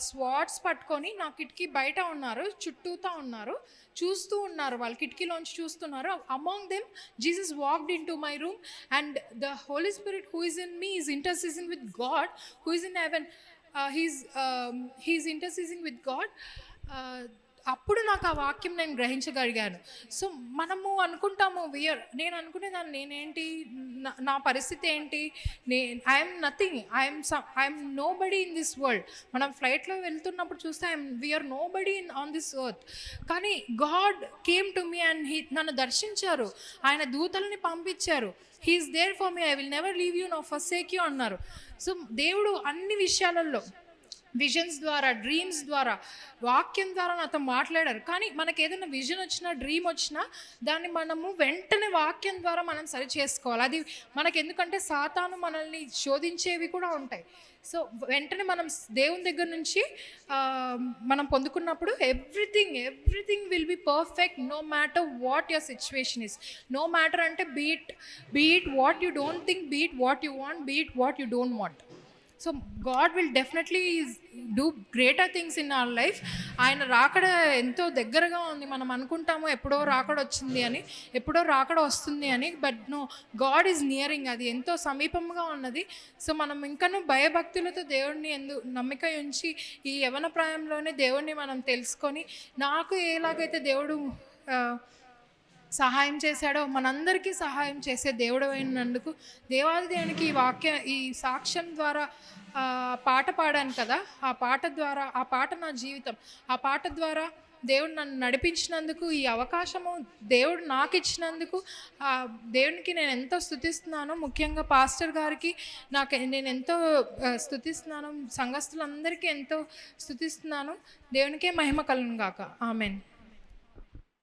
స్వాట్స్ పట్టుకొని నా కిటికీ బయట ఉన్నారు, చుట్టూతా ఉన్నారు, చూస్తూ ఉన్నారు. వాళ్ళు కిటికీలోంచి చూస్తున్నారు. Among them Jesus walked into my room and the Holy Spirit who is in me is interceding with God who is in heaven. he's interceding with God. అప్పుడు నాకు ఆ వాక్యం నేను గ్రహించగలిగాను. సో మనము అనుకుంటాము నేను అనుకునేదాన్ని నేనేంటి, నా పరిస్థితి ఏంటి, I'm nothing, I'm nobody in this world. మనం ఫ్లైట్లో వెళ్తున్నప్పుడు చూస్తే we're nobody on this earth. కానీ God came to me and నన్ను దర్శించారు, ఆయన దూతలని పంపించారు. He's there for me, I will never leave you no forsake you అన్నారు. సో దేవుడు అన్ని విషయాలలో విజన్స్ ద్వారా, డ్రీమ్స్ ద్వారా, వాక్యం ద్వారా నాతో మాట్లాడారు. కానీ మనకి ఏదైనా విజన్ వచ్చినా, డ్రీమ్ వచ్చినా దాన్ని మనము వెంటనే వాక్యం ద్వారా మనం సరి చేసుకోవాలి. అది మనకి ఎందుకంటే సాతాను మనల్ని శోధించేవి కూడా ఉంటాయి. సో వెంటనే మనం దేవుని దగ్గర నుంచి మనం పొందుకున్నప్పుడు everything will be perfect no matter what your situation is. No matter అంటే be it what you don't think, be it what you want, be it what you don't want. So God will definitely do greater things in our life. ఆయన రాకడ ఎంతో దగ్గరగా ఉంది. మనం అనుకుంటాము ఎప్పుడో రాకడ వచ్చింది అని, ఎప్పుడో రాకడ వస్తుంది అని, but no, God is nearing. అది ఎంతో సమీపంగా ఉన్నది. సో మనం ఇంకనూ భయభక్తులతో దేవుడిని నమ్మిక ఉంచి ఈ యవ్వన ప్రాయంలోనే దేవుడిని మనం తెలుసుకొని, నాకు ఎలాగైతే దేవుడు సహాయం చేశాడో మనందరికీ సహాయం చేసే దేవుడు అయినందుకు దేవాది దేవునికి ఈ సాక్ష్యం ద్వారా పాట పాడాను కదా, ఆ పాట నా జీవితం. ఆ పాట ద్వారా దేవుడు నన్ను నడిపించినందుకు, ఈ అవకాశము దేవుడు నాకు ఇచ్చినందుకు దేవునికి నేను ఎంతో స్తుతిస్తున్నాను. ముఖ్యంగా పాస్టర్ గారికి నేను ఎంతో స్తుతిస్తున్నాను. సంఘస్థులందరికీ ఎంతో స్తుతిస్తున్నాను. దేవునికే మహిమ కలుగును గాక. ఆమెన్.